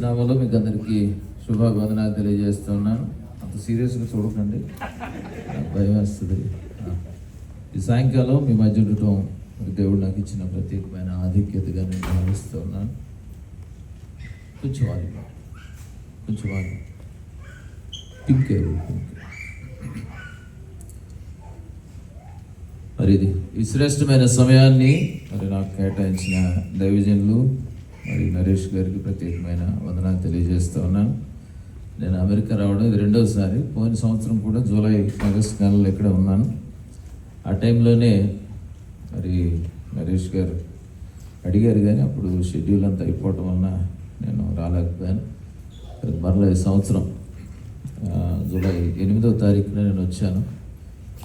నామములో మీకు అందరికీ శుభాభివందనాలు తెలియజేస్తున్నాను. అంత సీరియస్గా చూడకండి, భయం వేస్తుంది. ఈ సాయంకాలం మీ మధ్య ఉండటం దేవుడు నాకు ఇచ్చిన ప్రత్యేకమైన ఆధిక్యతగా నేను భావిస్తూ ఉన్నాను. కొంచెం మరి ఇది ఈ శ్రేష్టమైన సమయాన్ని మరి నాకు కేటాయించిన దైవజనులు మరి నరేష్ గారికి ప్రత్యేకమైన వందనాలు తెలియజేస్తూ ఉన్నాను. నేను అమెరికా రావడం ఇది రెండవసారి. పోయిన సంవత్సరం కూడా జూలై ఆగస్టు నెలలో ఇక్కడ ఉన్నాను. ఆ టైంలోనే మరి నరేష్ గారు అడిగారు, కానీ అప్పుడు షెడ్యూల్ అంతా అయిపోవటం వలన నేను రాలేకపోయాను. మరలా ఈ సంవత్సరం జూలై 8వ తారీఖున నేను వచ్చాను.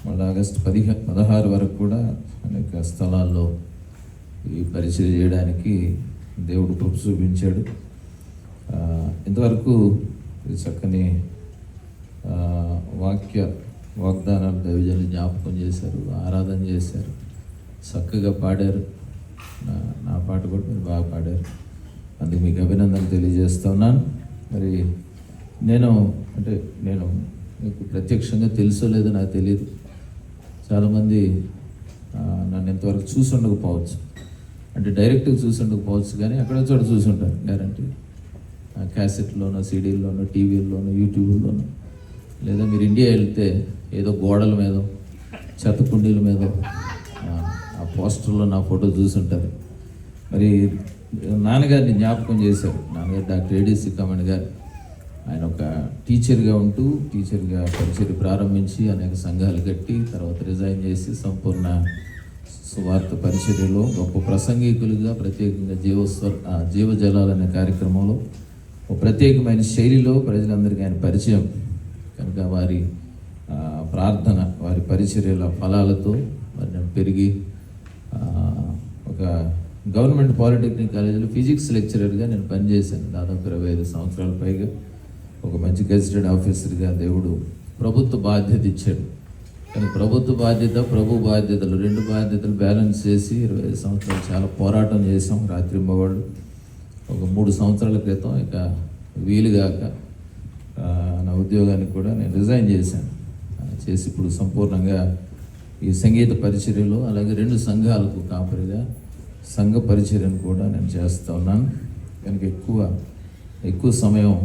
మళ్ళీ ఆగస్టు 16 వరకు కూడా అనేక స్థలాల్లో ఈ పరిచయం చేయడానికి దేవుడు కృప చూపించాడు. ఇంతవరకు చక్కని వాగ్దానాలు దైవజనులు జ్ఞాపకం చేశారు, ఆరాధన చేశారు, చక్కగా పాడారు. నా పాట కూడా మీరు బాగా పాడారు, అందుకు మీకు అభినందనలు తెలియజేస్తున్నాను. మరి నేను మీకు ప్రత్యక్షంగా తెలుసో లేదో నాకు తెలియదు. చాలామంది నన్ను ఇంతవరకు చూసి ఉండకపోవచ్చు, అంటే డైరెక్ట్గా చూసి ఉండకపోవచ్చు, కానీ ఎక్కడో చోట చూసి ఉంటారు గ్యారంటీ. క్యాసెట్లోనో, సీడీల్లోనో, టీవీల్లోనో, యూట్యూబ్లోనో, లేదా మీరు ఇండియా వెళ్తే ఏదో గోడల మీద, చెత్త కుండీల మీద ఆ పోస్టర్లో నా ఫోటో చూసుంటారు. మరి నాన్నగారిని జ్ఞాపకం చేశారు. నాన్నగారు డాక్టర్ ఏడీసీ కామన్ గారు. ఆయన ఒక టీచర్గా ఉంటూ టీచర్గా పరిచయం ప్రారంభించి అనేక సంఘాలు కట్టి తర్వాత రిజైన్ చేసి సంపూర్ణ సువార్త పరిచర్యలో గొప్ప ప్రసంగికులుగా ప్రత్యేకంగా జీవజలాలు అనే కార్యక్రమంలో ఒక ప్రత్యేకమైన శైలిలో ప్రజలందరికీ ఆయన పరిచయం కనుక వారి ప్రార్థన, వారి పరిచర్యల ఫలాలతో మరి నేను పెరిగి ఒక గవర్నమెంట్ పాలిటెక్నిక్ కాలేజీలో ఫిజిక్స్ లెక్చరర్గా నేను పనిచేశాను. దాదాపు 25 సంవత్సరాల పైగా ఒక మంచి గెజిటెడ్ ఆఫీసర్గా దేవుడు ప్రభుత్వ బాధ్యత ఇచ్చాడు. కానీ ప్రభుత్వ బాధ్యత, ప్రభు బాధ్యతలు, రెండు బాధ్యతలు బ్యాలెన్స్ చేసి 25 సంవత్సరాలు చాలా పోరాటం చేసాం. రాత్రి మగవాళ్ళు ఒక 3 సంవత్సరాల క్రితం ఇక వీలుగాక నా ఉద్యోగానికి కూడా నేను రిజైన్ చేశాను. చేసి ఇప్పుడు సంపూర్ణంగా ఈ సంగీత పరిచర్యలో, అలాగే 2 సంఘాలకు కాపరిగా సంఘ పరిచర్యను కూడా నేను చేస్తూ ఉన్నాను. కనుక ఎక్కువ సమయం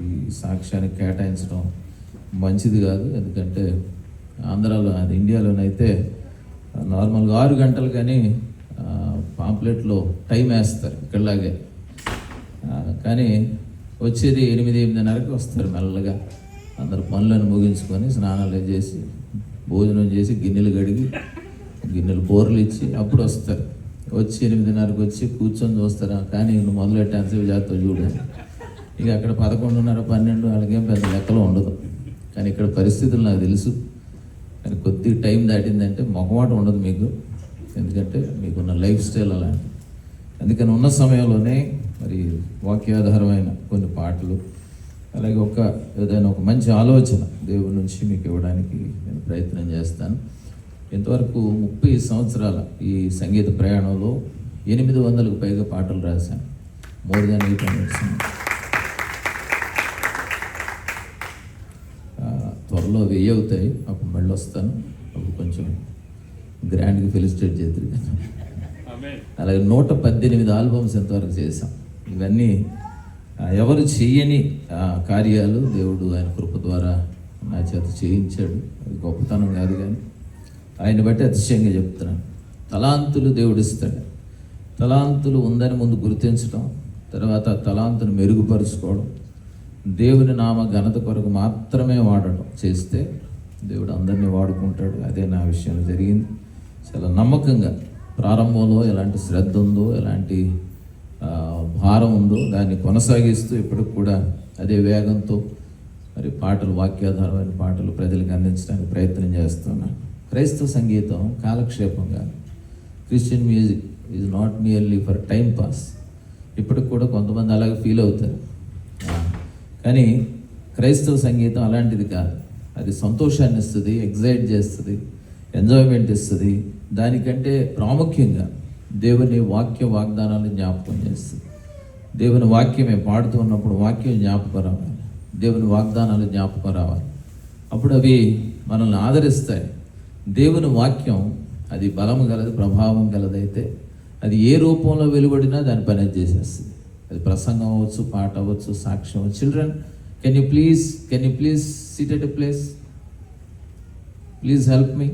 ఈ సాక్ష్యానికి కేటాయించడం మంచిది కాదు. ఎందుకంటే ఇండియాలోనైతే నార్మల్గా 6 గంటలు కానీ పాంప్లెట్లో టైం వేస్తారు ఇక్కడలాగే. కానీ వచ్చేది 8-8:30కి వస్తారు. మెల్లగా అందరు పనులను ముగించుకొని స్నానాలు చేసి భోజనం చేసి గిన్నెలు కడిగి గిన్నెలు బోర్లు ఇచ్చి అప్పుడు వస్తారు. వచ్చి 8:30కి వచ్చి కూర్చొని చూస్తారా, కానీ నువ్వు మొదలెట్టాల్సి జాగ్రత్త చూడు. ఇక అక్కడ 11:30, 12 వాళ్ళకేం పెద్ద లెక్కలో ఉండదు. కానీ ఇక్కడ పరిస్థితులు నాకు తెలుసు. కానీ కొద్దిగా టైం దాటిందంటే మొహమాట ఉండదు మీకు, ఎందుకంటే మీకున్న లైఫ్ స్టైల్ అలాంటి. అందుకని ఉన్న సమయంలోనే మరి వాక్యాధారమైన కొన్ని పాటలు, అలాగే ఏదైనా ఒక మంచి ఆలోచన దేవుడి నుంచి మీకు ఇవ్వడానికి నేను ప్రయత్నం చేస్తాను. ఇంతవరకు 30 సంవత్సరాల ఈ సంగీత ప్రయాణంలో 800కు పైగా పాటలు రాశాను. More than 800. త్వరలో 1000 అవుతాయి, అప్పుడు మళ్ళీ వస్తాను. అప్పుడు కొంచెం గ్రాండ్గా ఫెలిసిటేట్ చేద్దరు. అలాగే 118 ఆల్బమ్స్ ఎంతవరకు చేశాం. ఇవన్నీ ఎవరు చెయ్యని కార్యాలు దేవుడు ఆయన కృప ద్వారా నా చేత చేయించాడు. అది గొప్పతనం కాదు, కానీ ఆయన బట్టి అతిశయంగా చెప్తున్నాను. తలాంతులు దేవుడు ఇస్తాడు. తలాంతులు ఉందని ముందు గుర్తించడం, తర్వాత తలాంతును మెరుగుపరుచుకోవడం, దేవుని నామ ఘనత కొరకు మాత్రమే వాడటం చేస్తే దేవుడు అందరినీ వాడుకుంటాడు. అదే నా విషయంలో జరిగింది. చాలా నమ్మకంగా ప్రారంభంలో ఎలాంటి శ్రద్ధ ఉందో, ఎలాంటి భారం ఉందో దాన్ని కొనసాగిస్తూ ఇప్పటికి కూడా అదే వేగంతో మరి పాటలు, వాక్యాధారమైన పాటలు ప్రజలకు అందించడానికి ప్రయత్నం చేస్తున్నాను. క్రైస్తవ సంగీతం కాలక్షేపం కాదు. Christian music is not merely for time pass. ఇప్పటికి కూడా కొంతమంది అలాగే ఫీల్ అవుతారు. కానీ క్రైస్తవ సంగీతం అలాంటిది కాదు. అది సంతోషాన్ని ఇస్తుంది, ఎగ్జైట్ చేస్తుంది, ఎంజాయ్మెంట్ ఇస్తుంది. దానికంటే ప్రాముఖ్యంగా దేవుని వాక్య వాగ్దానాలను జ్ఞాపకం చేస్తుంది. దేవుని వాక్యమే పాడుతూ ఉన్నప్పుడు వాక్యం జ్ఞాపకం రావాలి, దేవుని వాగ్దానాలు జ్ఞాపకం రావాలి. అప్పుడు అవి మనల్ని ఆదరిస్తాయి. దేవుని వాక్యం అది బలము గలది, ప్రభావం గలదైతే అది ఏ రూపంలో వెలువడినా దాని పని చేసేస్తుంది. అది ప్రసంగం అవ్వచ్చు, పాట అవ్వచ్చు, సాక్ష్యం అవ్వచ్చు. Children, can you please SIT at a place, please help me.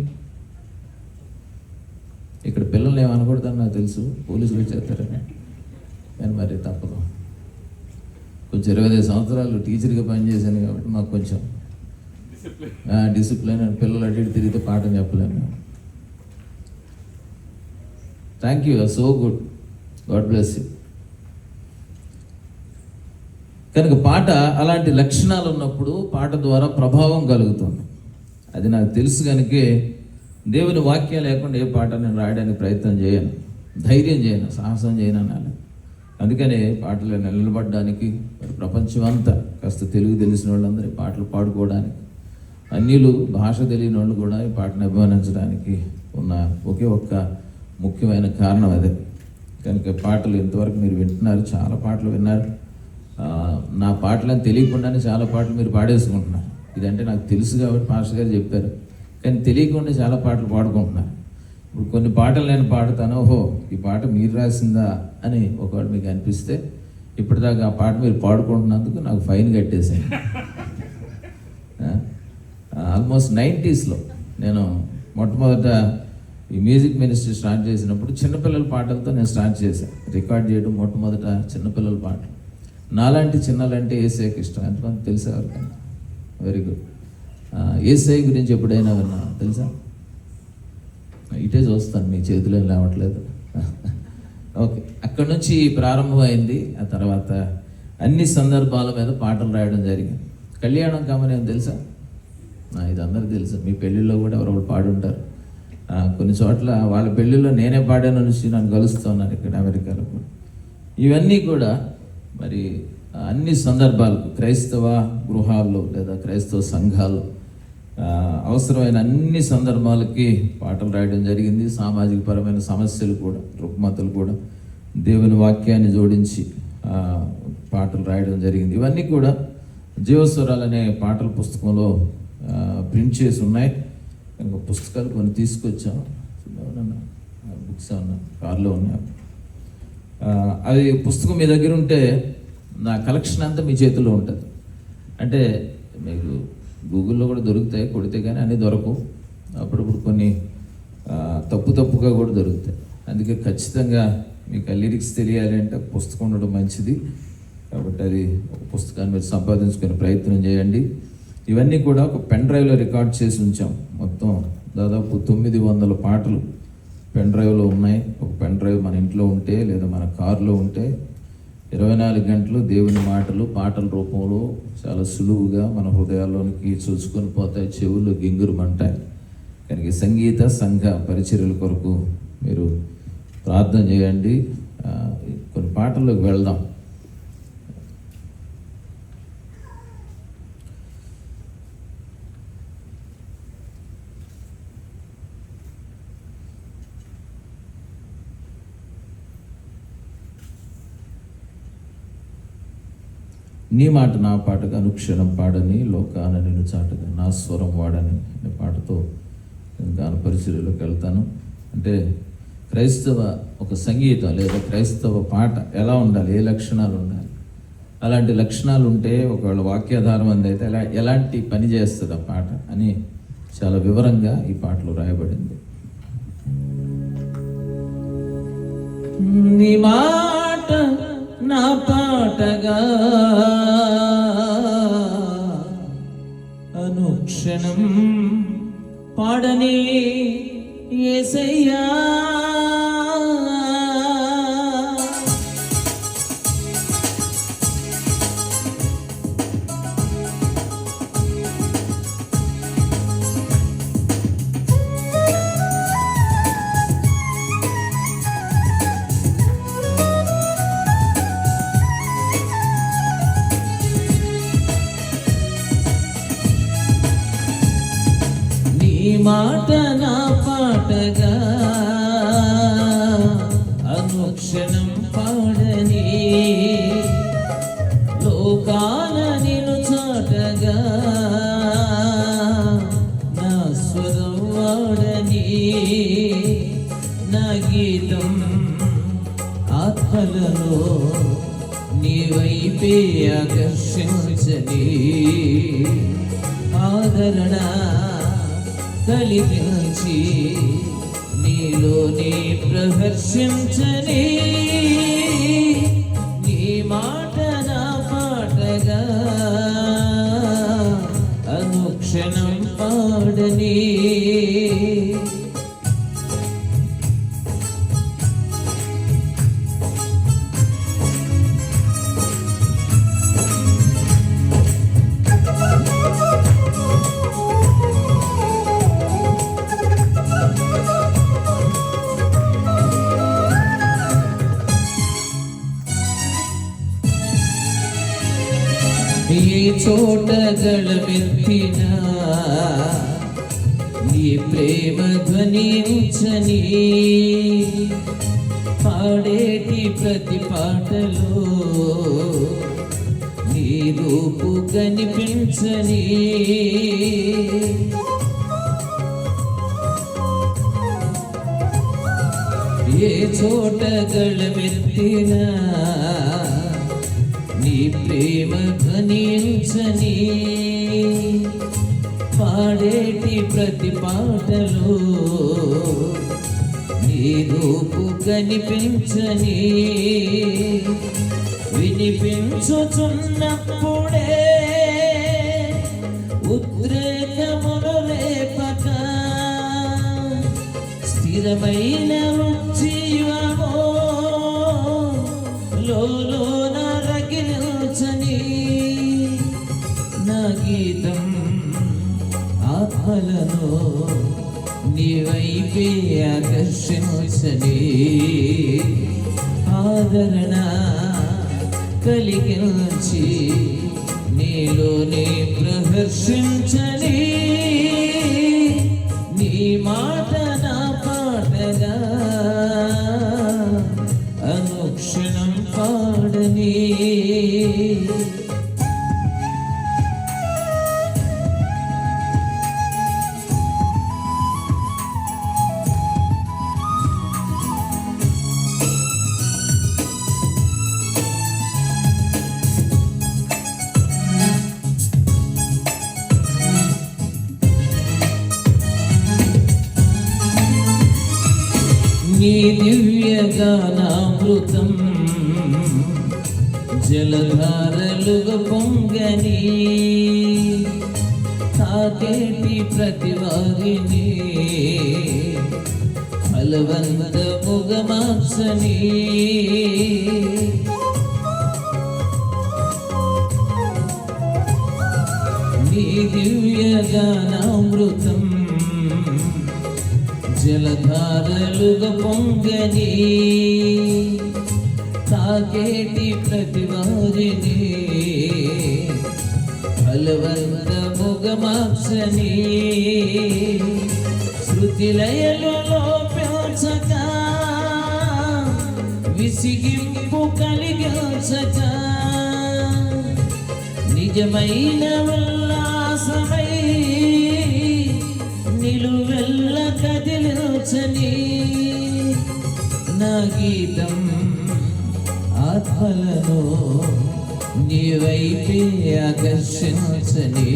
ఇక్కడ పిల్లల్ని ఏమనకూడదని నాకు తెలుసు, పోలీసులు చేస్తారని, కానీ మరి తప్పదు. కొంచెం 25 సంవత్సరాలు టీచర్గా పనిచేశాను కాబట్టి మాకు కొంచెం డిసిప్లిన్. పిల్లలు అటు ఇటు తిరిగితే పాఠం చెప్పలేము. Thank you, so good, God bless you. కనుక పాట అలాంటి లక్షణాలు ఉన్నప్పుడు పాట ద్వారా ప్రభావం కలుగుతుంది. అది నాకు తెలుసు కనుకే దేవుని వాక్యం లేకుండా ఏ పాట నేను రాయడానికి ప్రయత్నం చేయను, ధైర్యం చేయను, సాహసం చేయను అనాలి. అందుకనే పాటలు నిలబడడానికి ప్రపంచం అంతా కాస్త తెలుగు తెలిసిన వాళ్ళందరూ పాటలు పాడుకోవడానికి, అన్యులు భాష తెలియని వాళ్ళు కూడా ఈ పాటను అభిమానించడానికి ఉన్న ఒకే ఒక్క ముఖ్యమైన కారణం అదే. కనుక పాటలు ఇంతవరకు మీరు వింటున్నారు, చాలా పాటలు విన్నారు. నా పాటలని తెలియకుండానే చాలా పాటలు మీరు పాడేసుకుంటున్నారు. ఇదంటే నాకు తెలుసు కాబట్టి పాస్టర్ గారు చెప్పారు, కానీ తెలియకుండా చాలా పాటలు పాడుకుంటున్నారు. ఇప్పుడు కొన్ని పాటలు నేను పాడతాను, ఓహో ఈ పాట మీరు రాసిందా అని ఒకవేళ మీకు అనిపిస్తే, ఇప్పటిదాకా ఆ పాట మీరు పాడుకుంటున్నందుకు నాకు ఫైన్ కట్టేసాను. ఆల్మోస్ట్ 90s నేను మొట్టమొదట ఈ మ్యూజిక్ మినిస్ట్రీ స్టార్ట్ చేసినప్పుడు చిన్నపిల్లల పాటలతో నేను స్టార్ట్ చేశాను. రికార్డ్ చేయడం మొట్టమొదట చిన్నపిల్లల పాటలు. నాలాంటి చిన్నలంటే ఏసఐకి ఇష్టం. ఎంతమంది తెలుసా ఎవరికైనా? Very good. ఏసఐ గురించి ఎప్పుడైనా విన్నా తెలుసా? ఇటే చూస్తాను, మీ చేతులు ఏం లేవట్లేదు. ఓకే, అక్కడి నుంచి ప్రారంభమైంది. ఆ తర్వాత అన్ని సందర్భాల మీద పాటలు రాయడం జరిగింది. కళ్యాణం కామని ఏం తెలుసా? ఇది అందరికీ తెలుసు. మీ పెళ్ళిళ్ళలో కూడా ఎవరు పాడుంటారు. కొన్ని చోట్ల వాళ్ళ పెళ్ళిళ్ళలో నేనే పాడాను నుంచి నన్ను కలుస్తూ ఉన్నాను ఇక్కడ అమెరికాలో కూడా. ఇవన్నీ కూడా మరి అన్ని సందర్భాలకు క్రైస్తవ గృహాల్లో లేదా క్రైస్తవ సంఘాల్లో అవసరమైన అన్ని సందర్భాలకి పాటలు రాయడం జరిగింది. సామాజిక పరమైన సమస్యలు కూడా, రుగ్మతలు కూడా దేవుని వాక్యాన్ని జోడించి పాటలు రాయడం జరిగింది. ఇవన్నీ కూడా జీవస్వరాలు అనే పాటల పుస్తకంలో ప్రింట్ చేసి ఉన్నాయి. ఇంకా పుస్తకాలు కొన్ని తీసుకొచ్చాము, బుక్స్ ఉన్నాయి, కార్లో ఉన్నాయి. అది పుస్తకం మీ దగ్గర ఉంటే నా కలెక్షన్ అంతా మీ చేతిలో ఉంటుంది. అంటే మీకు గూగుల్లో కూడా దొరుకుతాయి, కొడితే కానీ అన్నీ దొరకవు. అప్పుడప్పుడు కొన్ని తప్పుగా కూడా దొరుకుతాయి. అందుకే ఖచ్చితంగా మీకు ఆ లిరిక్స్ తెలియాలి అంటే పుస్తకం ఉండడం మంచిది. కాబట్టి అది ఒక పుస్తకాన్ని మీరు సంపాదించుకునే ప్రయత్నం చేయండి. ఇవన్నీ కూడా ఒక పెన్ డ్రైవ్లో రికార్డ్ చేసి ఉంచాం. మొత్తం దాదాపు 900 పాటలు పెన్ డ్రైవ్లో ఉన్నాయి. ఒక పెన్ డ్రైవ్ మన ఇంట్లో ఉంటే లేదా మన కారులో ఉంటే 24 గంటలు దేవుని మాటలు పాటల రూపంలో చాలా సులువుగా మన హృదయాల్లోనికి చొచ్చుకొని పోతాయి, చెవులు గింగురుమంటాయి. కనుక సంగీత సంఘ పరిచర్యల కొరకు మీరు ప్రార్థన చేయండి. కొన్ని పాటల్లోకి వెళ్దాం. నీ మాట నా పాటగా అనుక్షణం పాడని, లోకాన నిన్ను చాటగా నా స్వరం వాడని అనే పాటతో నేను గాన పరిచర్యలోకి వెళ్తాను. అంటే క్రైస్తవ ఒక సంగీతం లేదా క్రైస్తవ పాట ఎలా ఉండాలి, ఏ లక్షణాలు ఉండాలి, అలాంటి లక్షణాలు ఉంటే ఒకవేళ వాక్యాధారం అందైతే ఎలాంటి పని చేస్తుంది ఆ పాట అని చాలా వివరంగా ఈ పాటలో రాయబడింది. నీ మాట నా పాటగా అనుక్షణం పాడని యేసయ్యా, మాట నా పాటగా అనుక్షణం అనుక్షణం పాడని లోకాన నిన్ను చాటగా నా స్వరం వాడని నా గీతం ఆత్మలలో నీ వైపే ఆకర్షించని ఆదరణ కలిగించి నీలోనే ప్రహర్షించని నీ మాట నా పాటగా అనుక్షణం పాడని ఏ చోట గళమెత్తినా నీ ప్రేమ ధ్వనించని పాడేటి ప్రతి పాటలో నీ రూపు కనిపించని ఏ చోట గళమెత్తినా నీ ప్రేమ ధ్వనించని పాడేటి ప్రతి పాటలో నీ రూపు కనిపించని వినిపించుచున్నప్పుడే ఉద్రేకమును రేపక స్థిరమైన ఉజ్జీవమో లోలోన రగిలించని నా గీతం ఆత్మలను నీ వైపే ఆకర్షించని ఆదరణ కలిగించి నీలోనే ప్రహర్షించని నీ మాట నా పాటగా అనుక్షణం పాడని నీ దివ్య గానామృతం జలధారలుగా పొంగని తాకేటి ప్రతి వారిని బలవంతముగా మార్చని నీ దివ్య గానామృతం జలధారలుగా పొంగని తాకేటి ప్రతి వారిని బలవంతముగా మార్చని శృతిలయలలో పెంచక విసిగింపు కలిగించక నిజమైన ఉల్లాసమై నిలువెల్ల కదిలించని నా గీతం ఆత్మలను నీ వైపే ఆకర్షించని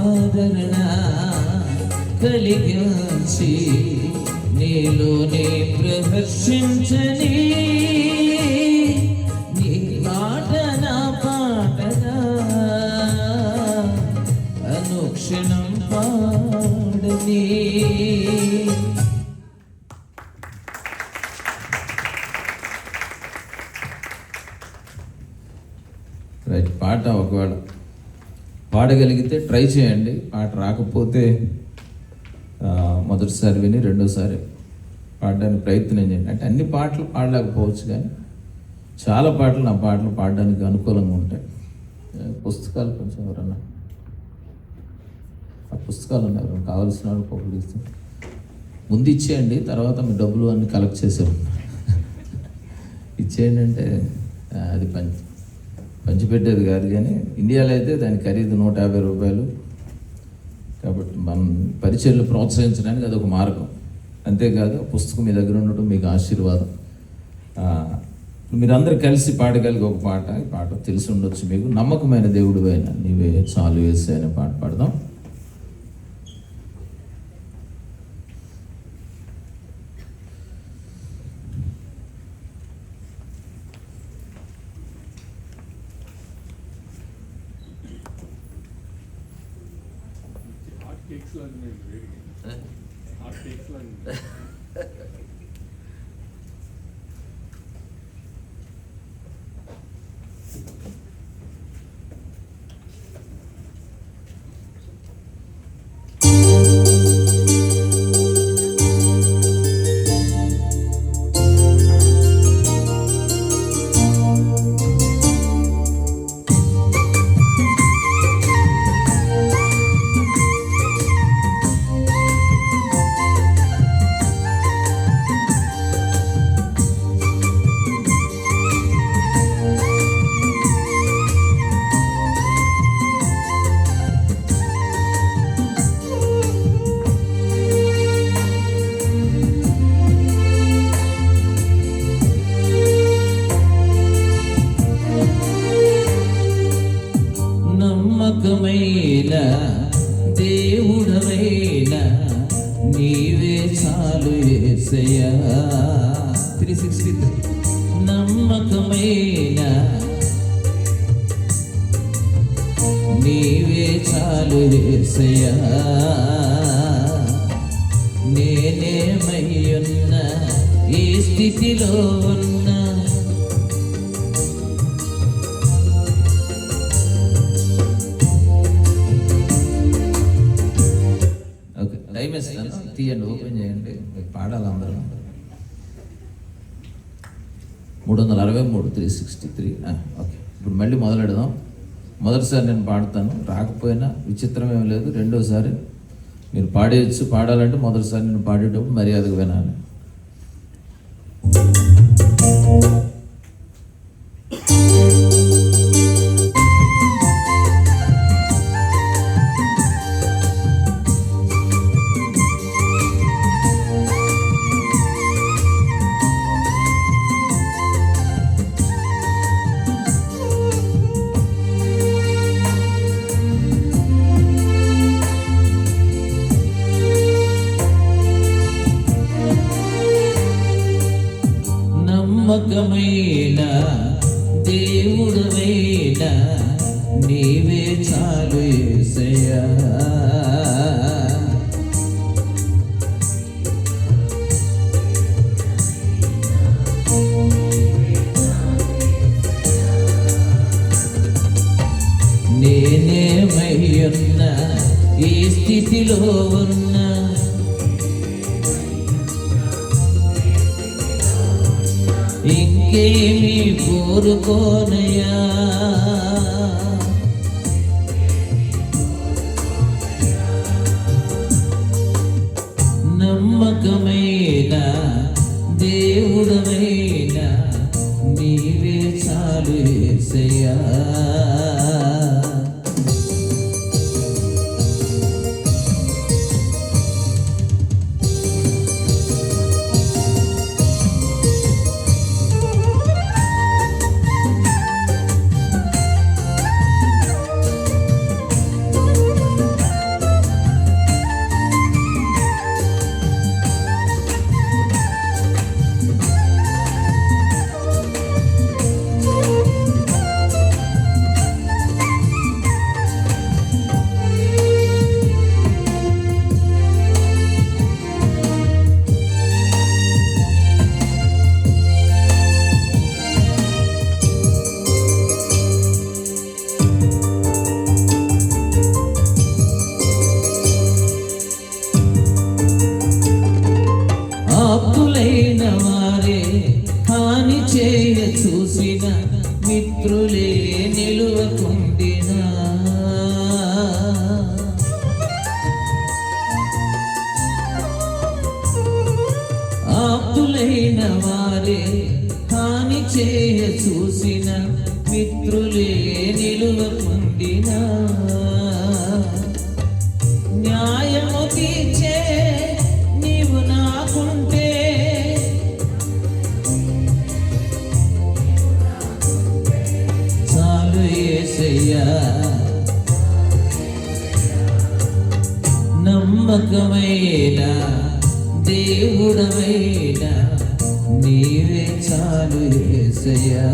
ఆదరణ కలిగించి నీలోనే ప్రహర్షించని నీ మాట నా పాటగా అనుక్షణం పాడని. రైట్, పాట ఒకవేళ పాడగలిగితే ట్రై చేయండి. పాట రాకపోతే మొదటిసారి విని రెండోసారి పాడడానికి ప్రయత్నం చేయండి. అంటే అన్ని పాటలు పాడలేకపోవచ్చు, కానీ చాలా పాటలు నా పాటలు పాడడానికి అనుకూలంగా ఉంటాయి. పుస్తకాలు కొంచెం ఎవరన్నా ఆ పుస్తకాలు ఉన్నారు, కావాల్సిన వాళ్ళు పబ్లిస్తే ముందు ఇచ్చేయండి, తర్వాత మీ డబ్బులు అన్నీ కలెక్ట్ చేశారు. ఇచ్చేయండి అంటే అది పంచిపెట్టేది కాదు. కానీ ఇండియాలో అయితే దాని ఖరీదు 150 రూపాయలు. కాబట్టి మనం పరిచయలు ప్రోత్సహించడానికి అదొక మార్గం. అంతేకాదు పుస్తకం మీ దగ్గర ఉండటం మీకు ఆశీర్వాదం. మీరందరూ కలిసి పాడగలిగే ఒక పాట, ఈ పాట తెలిసి ఉండొచ్చు మీకు. నమ్మకమైన దేవుడు అయినా నీవే చాలు యేసయ్యా అనే పాట పాడదాం. నమ్మకమైన దేవుడవైన నీవే చాలు యేసయ్యా. 363 నమ్మకమైన నీవే చాలు యేసయ్యా. నేనేమయ్యున్న ఈ స్థితిలో ఉన్నా తీయండి, ఓపెన్ చేయండి, పాడాలి అందరూ. 363 363. ఓకే, ఇప్పుడు మళ్ళీ మొదలెడదాం. మొదటిసారి నేను పాడతాను, రాకపోయినా విచిత్రం ఏం లేదు. రెండోసారి మీరు పాడేయచ్చు. పాడాలంటే మొదటిసారి నేను పాడేటప్పుడు మర్యాదగా వినాలి. నమ్మకమైన దేవుడవైన నీవే చాలు యేసయ్యా. నేనేమయ్యున్న ఈ స్థితిలో ఉన్నా ఇంకేమీ కోరుకోనయ్యా. నమ్మకమైన దేవుడవైన నీవే చాలు యేసయ్యా. మిత్రులే నిలువకుండినా శత్రువులైన వారే హాని చేయ చూసిన మిత్రులే నిలువకుండిన న్యాయము తీర్చే నీవు నాకుంటే చాలు యేసయ్యా. నమ్మకమైన దేవుడవైన నీవే చాలు యేసయ్యా.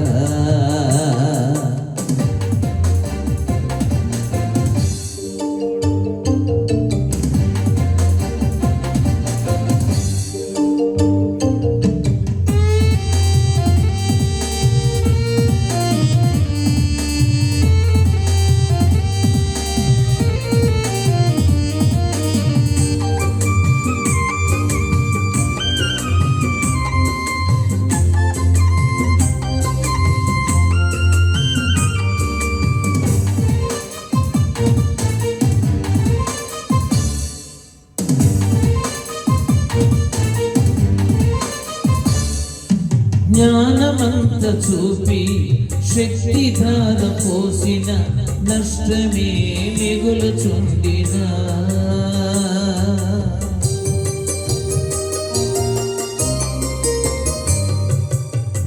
జ్ఞానమంత చూపి శక్తిధార పోసిన నష్టమే మిగులుచుండిన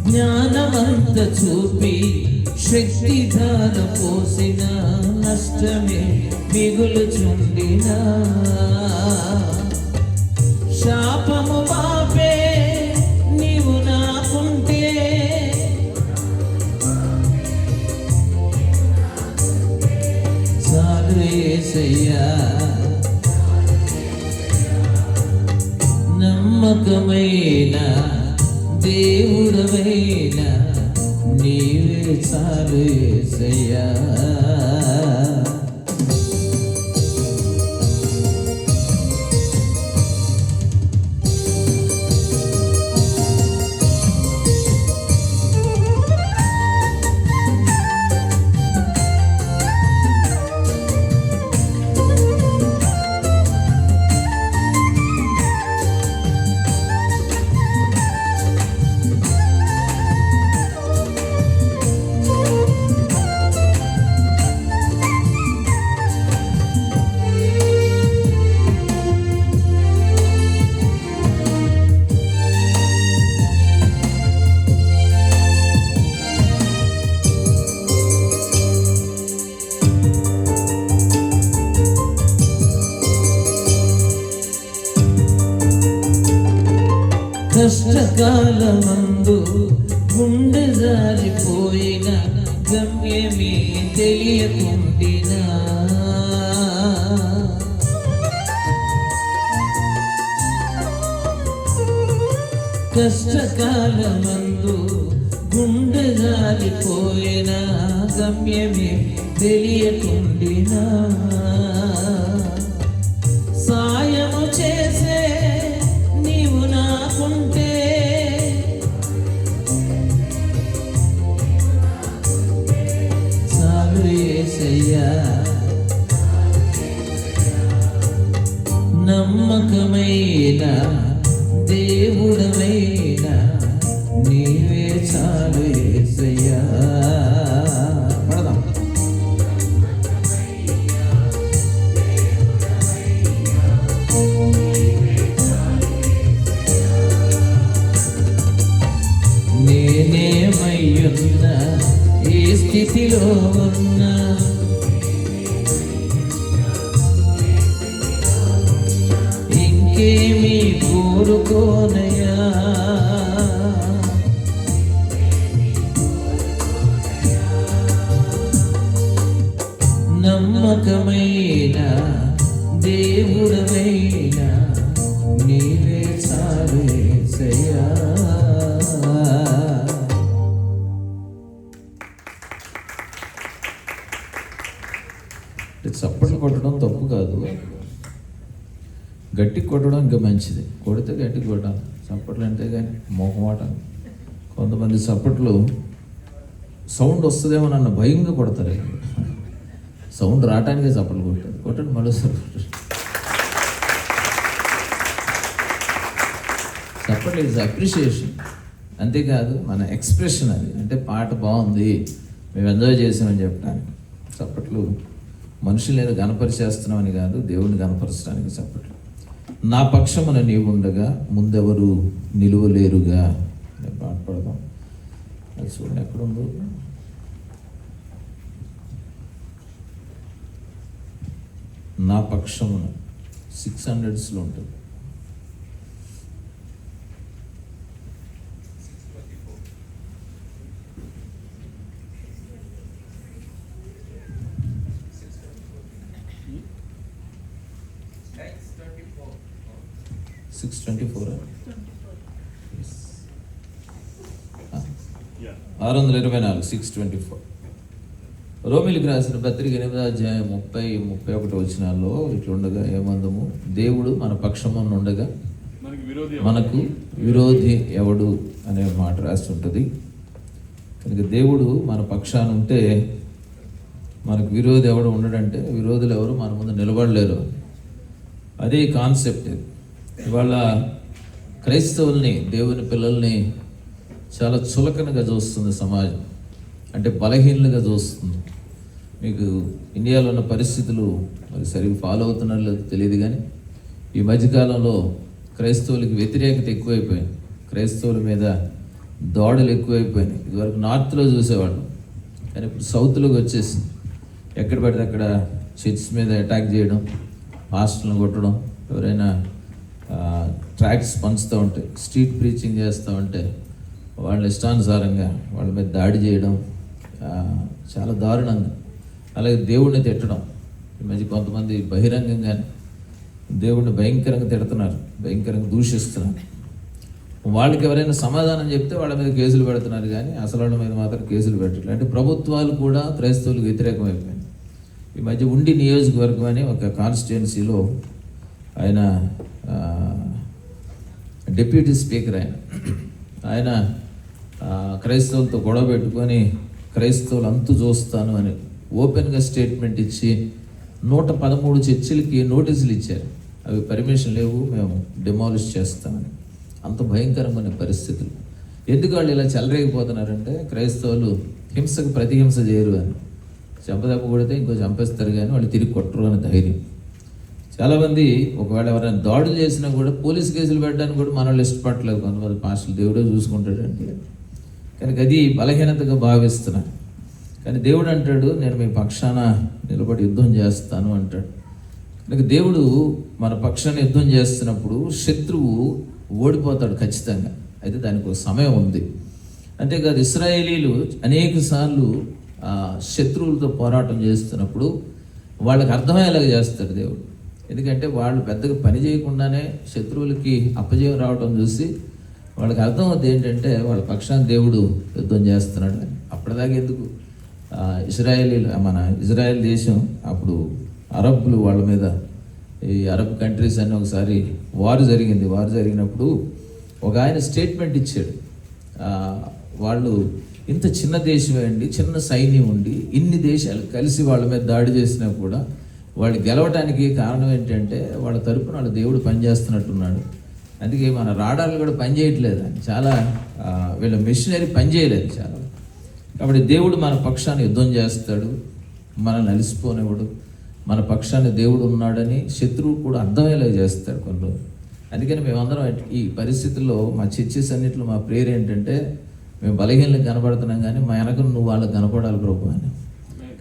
జ్ఞానమంత చూపి శక్తిధార పోసిన నష్టమే మిగులుచుండిన శాపము మాపే నీవు నాకుంటే చాలు యేసయ్యా. నమ్మకమైన దేవుడవైన నీవే చాలు యేసయ్యా. కష్టకాలమందు గుండె జారిపోయిన గమ్యమే తెలియకుండినా కష్టకాలమందు గుండె జారిపోయిన గమ్యమే తెలియకుండినా సాయము చేసే నీవు నాకుంటే చాలు యేసయ్యా. నమ్మకమైన దేవుడవైన నీవే చాలు యేసయ్యా. నేనేమయ్యున్నా ఈ స్థితిలో ఉన్నా ఇంకేమీ కోరుకోనయ్యా. నమ్మకమైన దేవుడవైన నీవే చాలు యేసయ్యా. చప్పట్లు కొట్టడం తప్పు కాదు, గట్టి కొట్టడం ఇంకా మంచిది. కొడితే గట్టి కొట్టాలి, చప్పట్లు అంటే కానీ మొహమాట. కొంతమంది చప్పట్లు సౌండ్ వస్తుందేమో నన్న భయంగా కొడతారు. సౌండ్ రావటానికే చప్పట్లు కొట్టారు. కొట్టండి మరోసారి. చప్పట్లు ఇట్స్ అప్రిషియేషన్, అంతేకాదు మన ఎక్స్ప్రెషన్ అది. అంటే పాట బాగుంది, మేము ఎంజాయ్ చేసామని చెప్పడానికి చప్పట్లు. మనుషులు ఏదో గణపరిచేస్తున్నామని కాదు, దేవుని గణపరచడానికి చప్పట్లు. నా పక్షమున నీవు ఉండగా ముందెవరు నిలువలేరుగా అనే పాట పడదాం. అది చూడండి ఎక్కడుందో. నా పక్షమున 600s ఉంటుంది. Six 24. 624 624. రోమిలికి రాసిన పత్రిక 8వ అధ్యాయం 30-31 వచనాల్లో ఇట్లుండగా ఏమందము, దేవుడు మన పక్షమున ఉండగా మనకు విరోధి ఎవడు అనే మాట రాసి ఉంటుంది. కనుక దేవుడు మన పక్షాన ఉంటే మనకు విరోధి ఎవడు ఉండడంటే, విరోధులు ఎవరు మన ముందు నిలబడలేరు. అదే కాన్సెప్ట్. ఇవాళ క్రైస్తవుల్ని, దేవుని పిల్లల్ని చాలా చులకనగా చూస్తుంది సమాజం, అంటే బలహీనులుగా చూస్తుంది. మీకు ఇండియాలో ఉన్న పరిస్థితులు మరి సరిగ్గా ఫాలో అవుతున్నారో లేదో తెలియదు, కానీ ఈ మధ్యకాలంలో క్రైస్తవులకి వ్యతిరేకత ఎక్కువైపోయింది, క్రైస్తవుల మీద దాడులు ఎక్కువైపోయినాయి. ఇదివరకు నార్త్లో చూసేవాళ్ళం, కానీ ఇప్పుడు సౌత్లోకి వచ్చేసి ఎక్కడ పడితే అక్కడ చర్చ్ మీద అటాక్ చేయడం, హాస్టల్ని కొట్టడం, ఎవరైనా ట్రాక్స్ పంచుతూ ఉంటే, స్ట్రీట్ ప్రీచింగ్ చేస్తూ ఉంటే వాళ్ళ ఇష్టానుసారంగా వాళ్ళ మీద దాడి చేయడం చాలా దారుణంగా. అలాగే దేవుడిని తిట్టడం. ఈ మధ్య కొంతమంది బహిరంగంగానే దేవుడిని భయంకరంగా తిడుతున్నారు, భయంకరంగా దూషిస్తున్నారు. వాళ్ళకి ఎవరైనా సమాధానం చెప్తే వాళ్ళ మీద కేసులు పెడుతున్నారు, కానీ అసలు వాళ్ళ మీద మాత్రం కేసులు పెట్టట్లేదు. అంటే ప్రభుత్వాలు కూడా క్రైస్తవులకు వ్యతిరేకమైపోయింది. ఈ మధ్య ఉండి నియోజకవర్గం అని ఒక కాన్స్టిట్యుయెన్సీలో ఆయన డిప్యూటీ స్పీకర్, ఆయన క్రైస్తవులతో గొడవ పెట్టుకొని క్రైస్తవులు అంతు చూస్తాను అని ఓపెన్గా స్టేట్మెంట్ ఇచ్చి 113 చర్చిలకి నోటీసులు ఇచ్చారు. అవి పర్మిషన్ లేవు, మేము డిమాలిష్ చేస్తామని. అంత భయంకరమైన పరిస్థితులు. ఎందుకు వాళ్ళు ఇలా చెలరేగిపోతున్నారంటే, క్రైస్తవులు హింసకు ప్రతిహింస చేయరు అని. చెంపదెబ్బ కొడితే ఇంకో చంపేస్తారు, కానీ వాళ్ళు తిరిగి కొట్టరు అని ధైర్యం. చాలామంది ఒకవేళ ఎవరైనా దాడులు చేసినా కూడా పోలీస్ కేసులు పెట్టడానికి కూడా మన వాళ్ళు ఇష్టపడలేదు. కొంతమంది పాస్టర్లు దేవుడే చూసుకుంటాడంటే, కనుక అది బలహీనతగా భావిస్తున్నారు. కానీ దేవుడు అంటాడు, నేను మీ పక్షాన నిలబడి యుద్ధం చేస్తాను అంటాడు. కనుక దేవుడు మన పక్షాన యుద్ధం చేస్తున్నప్పుడు శత్రువు ఓడిపోతాడు ఖచ్చితంగా. అయితే దానికి ఒక సమయం ఉంది. అంతేకాదు, ఇశ్రాయేలీలు అనేక సార్లు శత్రువులతో పోరాటం చేస్తున్నప్పుడు వాళ్ళకి అర్థమయ్యేలాగా చేస్తాడు దేవుడు. ఎందుకంటే వాళ్ళు పెద్దగా పని చేయకుండానే శత్రువులకి అపజయం రావడం చూసి వాళ్ళకి అర్థమవుతుంది ఏంటంటే వాళ్ళ పక్షాన దేవుడు యుద్ధం చేస్తున్నాడు అని. అప్పటిదాకా ఎందుకు మన ఇజ్రాయెల్ దేశం అప్పుడు అరబ్బులు వాళ్ళ మీద, ఈ అరబ్ కంట్రీస్ అని ఒకసారి వారు జరిగింది. వారు జరిగినప్పుడు ఒక ఆయన స్టేట్మెంట్ ఇచ్చాడు, వాళ్ళు ఇంత చిన్న దేశమే అండి, చిన్న సైన్యం ఉండి ఇన్ని దేశాలు కలిసి వాళ్ళ మీద దాడి చేసినా కూడా వాళ్ళు గెలవటానికి కారణం ఏంటంటే వాళ్ళ తరపున వాళ్ళ దేవుడు పనిచేస్తున్నట్టున్నాడు. అందుకే మన రాడార్లు కూడా పనిచేయట్లేదు అని, చాలా వీళ్ళ మిషనరీ పనిచేయలేదు చాలా. కాబట్టి దేవుడు మన పక్షాన్ని యుద్ధం చేస్తాడు, మనల్ని అలిసిపోనివాడు. మన పక్షాన్ని దేవుడు ఉన్నాడని శత్రువు కూడా అర్థమయ్యేలా చేస్తాడు కొన్ని రోజులు. అందుకని మేమందరం ఈ పరిస్థితుల్లో మా చర్చెస్ అన్నింటిలో మా ప్రేయర్ ఏంటంటే, మేము బలహీనలకు కనబడుతున్నాం కానీ మా వెనక నువ్వు వాళ్ళకి కనపడాలి ప్రభు అని.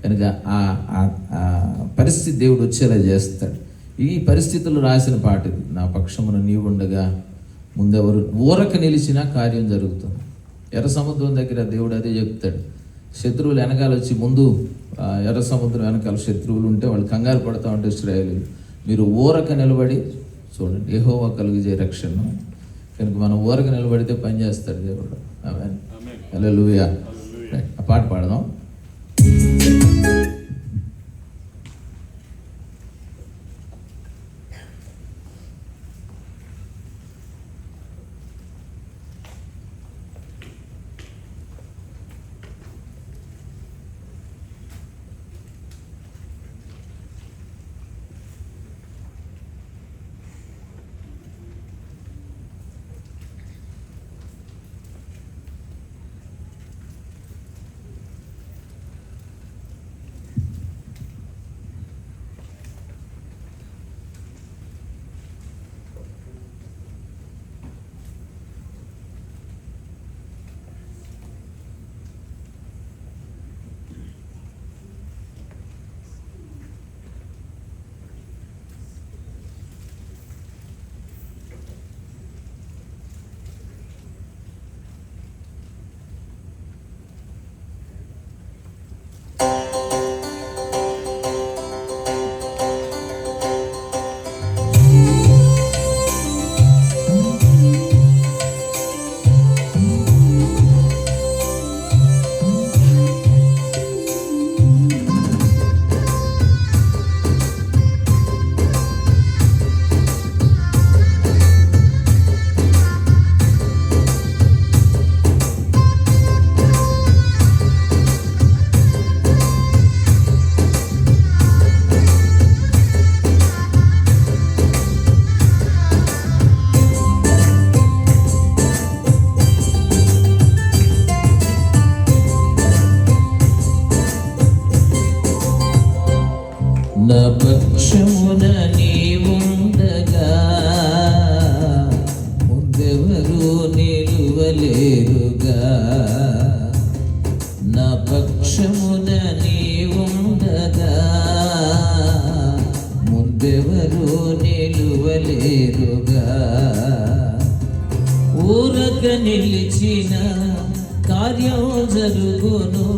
కనుక ఆ పరిస్థితి దేవుడు వచ్చేలా చేస్తాడు. ఈ పరిస్థితుల్లో రాసిన పాట ఇది. నా పక్షమున నీవు ఉండగా ముందెవరు ఊరక నిలిచినా కార్యం జరుగుతుంది. ఎర్ర సముద్రం దగ్గర దేవుడు అదే చెప్తాడు. శత్రువులు వెనకాల వచ్చి ముందు ఎర్ర సముద్రం వెనకాల శత్రువులు ఉంటే వాళ్ళు కంగారు పడతా ఉంటే ఇశ్రాయేలీయులు, మీరు ఊరక నిలబడి చూడండి, యెహోవా కలుగజేయ రక్షణ. కనుక మనం ఊరక నిలబడితే పని చేస్తాడు దేవుడు. ఆమేన్, హల్లెలూయా. ఆ పాట పాడదాం. నా పక్షమున నీవుండగా ముందెవరు నిలువలేరుగా. నా పక్షమున నీవుండగా ముందెవరు నిలువలేరుగా. ఊరక నిలిచిన కార్యం జరుగును,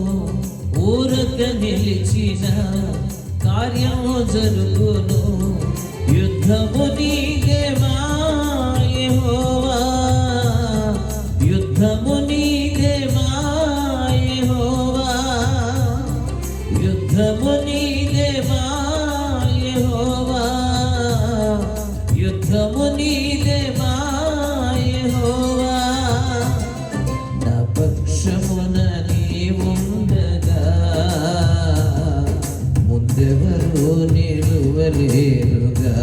ఊరక నిలిచిన కార్యం జరుగును. యుద్ధము నీదేవా యెహోవా, యుద్ధము నీదేవా యెహోవా, యుద్ధము నీదేవా యెహోవా, యుద్ధము నీదేవా యెహోవా. నా పక్షమున నీవుండగా ముందెవరు నిలువలేరుగా.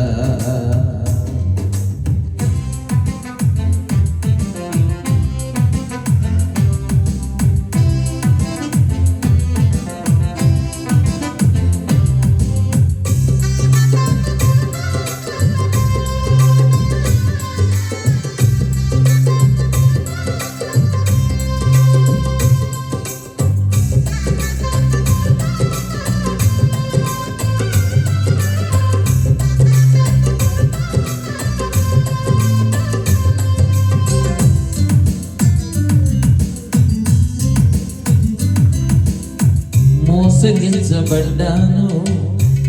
మోసగించబడ్డాను,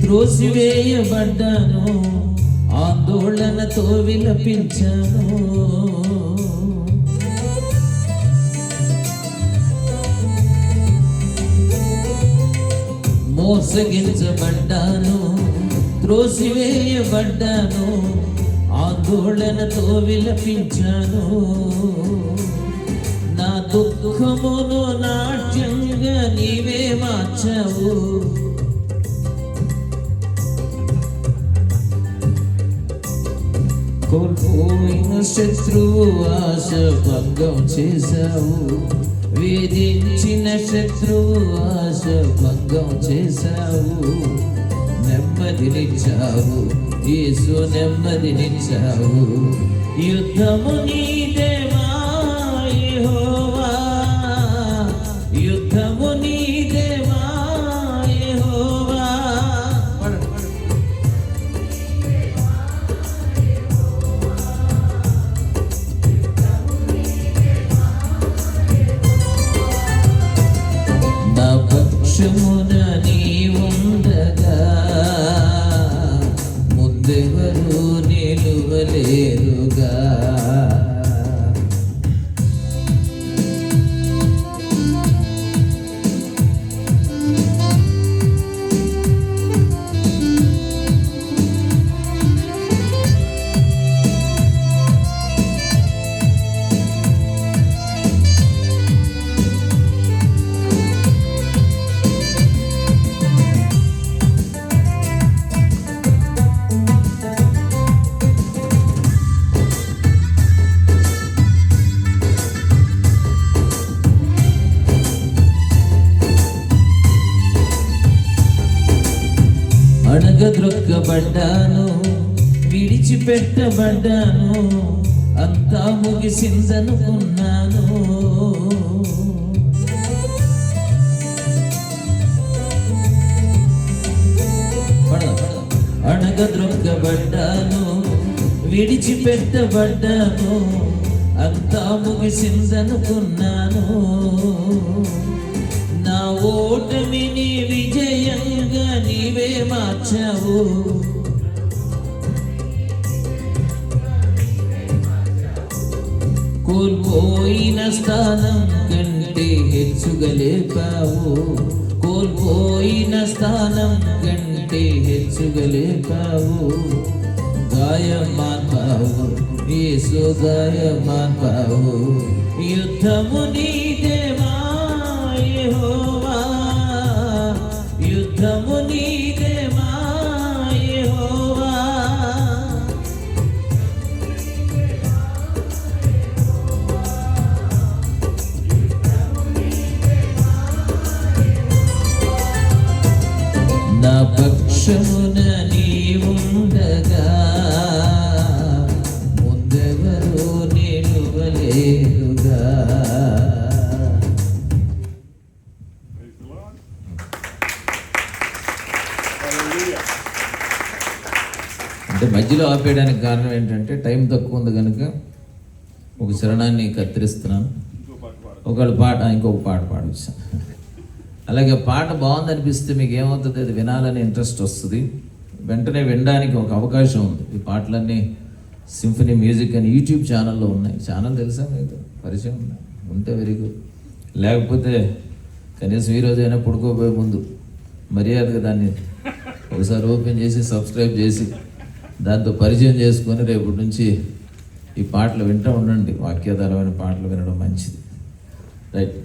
త్రోసివేయబడ్డాను, ఆందోళనతో విలపించాను. మోసగించబడ్డాను, త్రోసివేయబడ్డాను, ఆందోళనతో విలపించాను. నా దుఃఖమును నాట్యంగా నీవే మార్చావు, కోల్పోయిన శత్రువు ఆశ భంగం చేశావు, వేధించిన శత్రువు ఆశ భంగం చేశావు. నెమ్మదినిచ్చావు యేసు, నెమ్మదినిచ్చావు. యుద్ధము నీదేవా యెహోవా, యుద్ధము నీదేవా యెహోవా. నా పక్షమున నీవుండగా ముందెవరు నిలువలేరుగా. అణగద్రొక్కబడ్డాను, విడిచిపెట్టబడ్డాను, అంతా ముగిసిందనుకున్నాను. అణగద్రొక్కబడ్డాను, విడిచిపెట్టబడ్డాను, అంతా ముగిసిందనుకున్నాను. నా ఓటమిని విజయంగా నీవే మార్చావు, కోల్పోయిన స్థానం కంటే హెచ్చుగా లేపావు, కోల్పోయిన స్థానం కంటే హెచ్చుగా లేపావు. గాయమాన్పావు యేసు, గాయమాన్పావు. యుద్ధము నీదేవా యెహోవా, యుద్ధము నీదేవా యెహోవా. నా పక్ష పక్షమున నీవుండగా ముందెవరు నిలువలేరుగా. అంటే మధ్యలో ఆపేయడానికి కారణం ఏంటంటే టైం తక్కువ ఉంది కనుక ఒక చరణాన్ని కత్తిరిస్తున్నాను. ఒకళ్ళు పాట ఇంకొక పాట పాడవచ్చు. అలాగే పాట బాగుందనిపిస్తే మీకు ఏమవుతుంది, అది వినాలని ఇంట్రెస్ట్ వస్తుంది, వెంటనే వినడానికి ఒక అవకాశం ఉంది. ఈ పాటలన్నీ సింఫనీ మ్యూజిక్ అని యూట్యూబ్ ఛానల్లో ఉన్నాయి. ఛానల్ తెలుసా మీకు? పరిచయం ఉంటే వెరీ గుడ్, లేకపోతే కనీసం ఈరోజైనా పడుకోబోయే ముందు మర్యాదగా దాన్ని ఒకసారి ఓపెన్ చేసి సబ్స్క్రైబ్ చేసి దాంతో పరిచయం చేసుకొని రేపటి నుంచి ఈ పాటలు వింటూ ఉండండి. వాక్యాధారమైన పాటలు వినడం మంచిది. రైట్.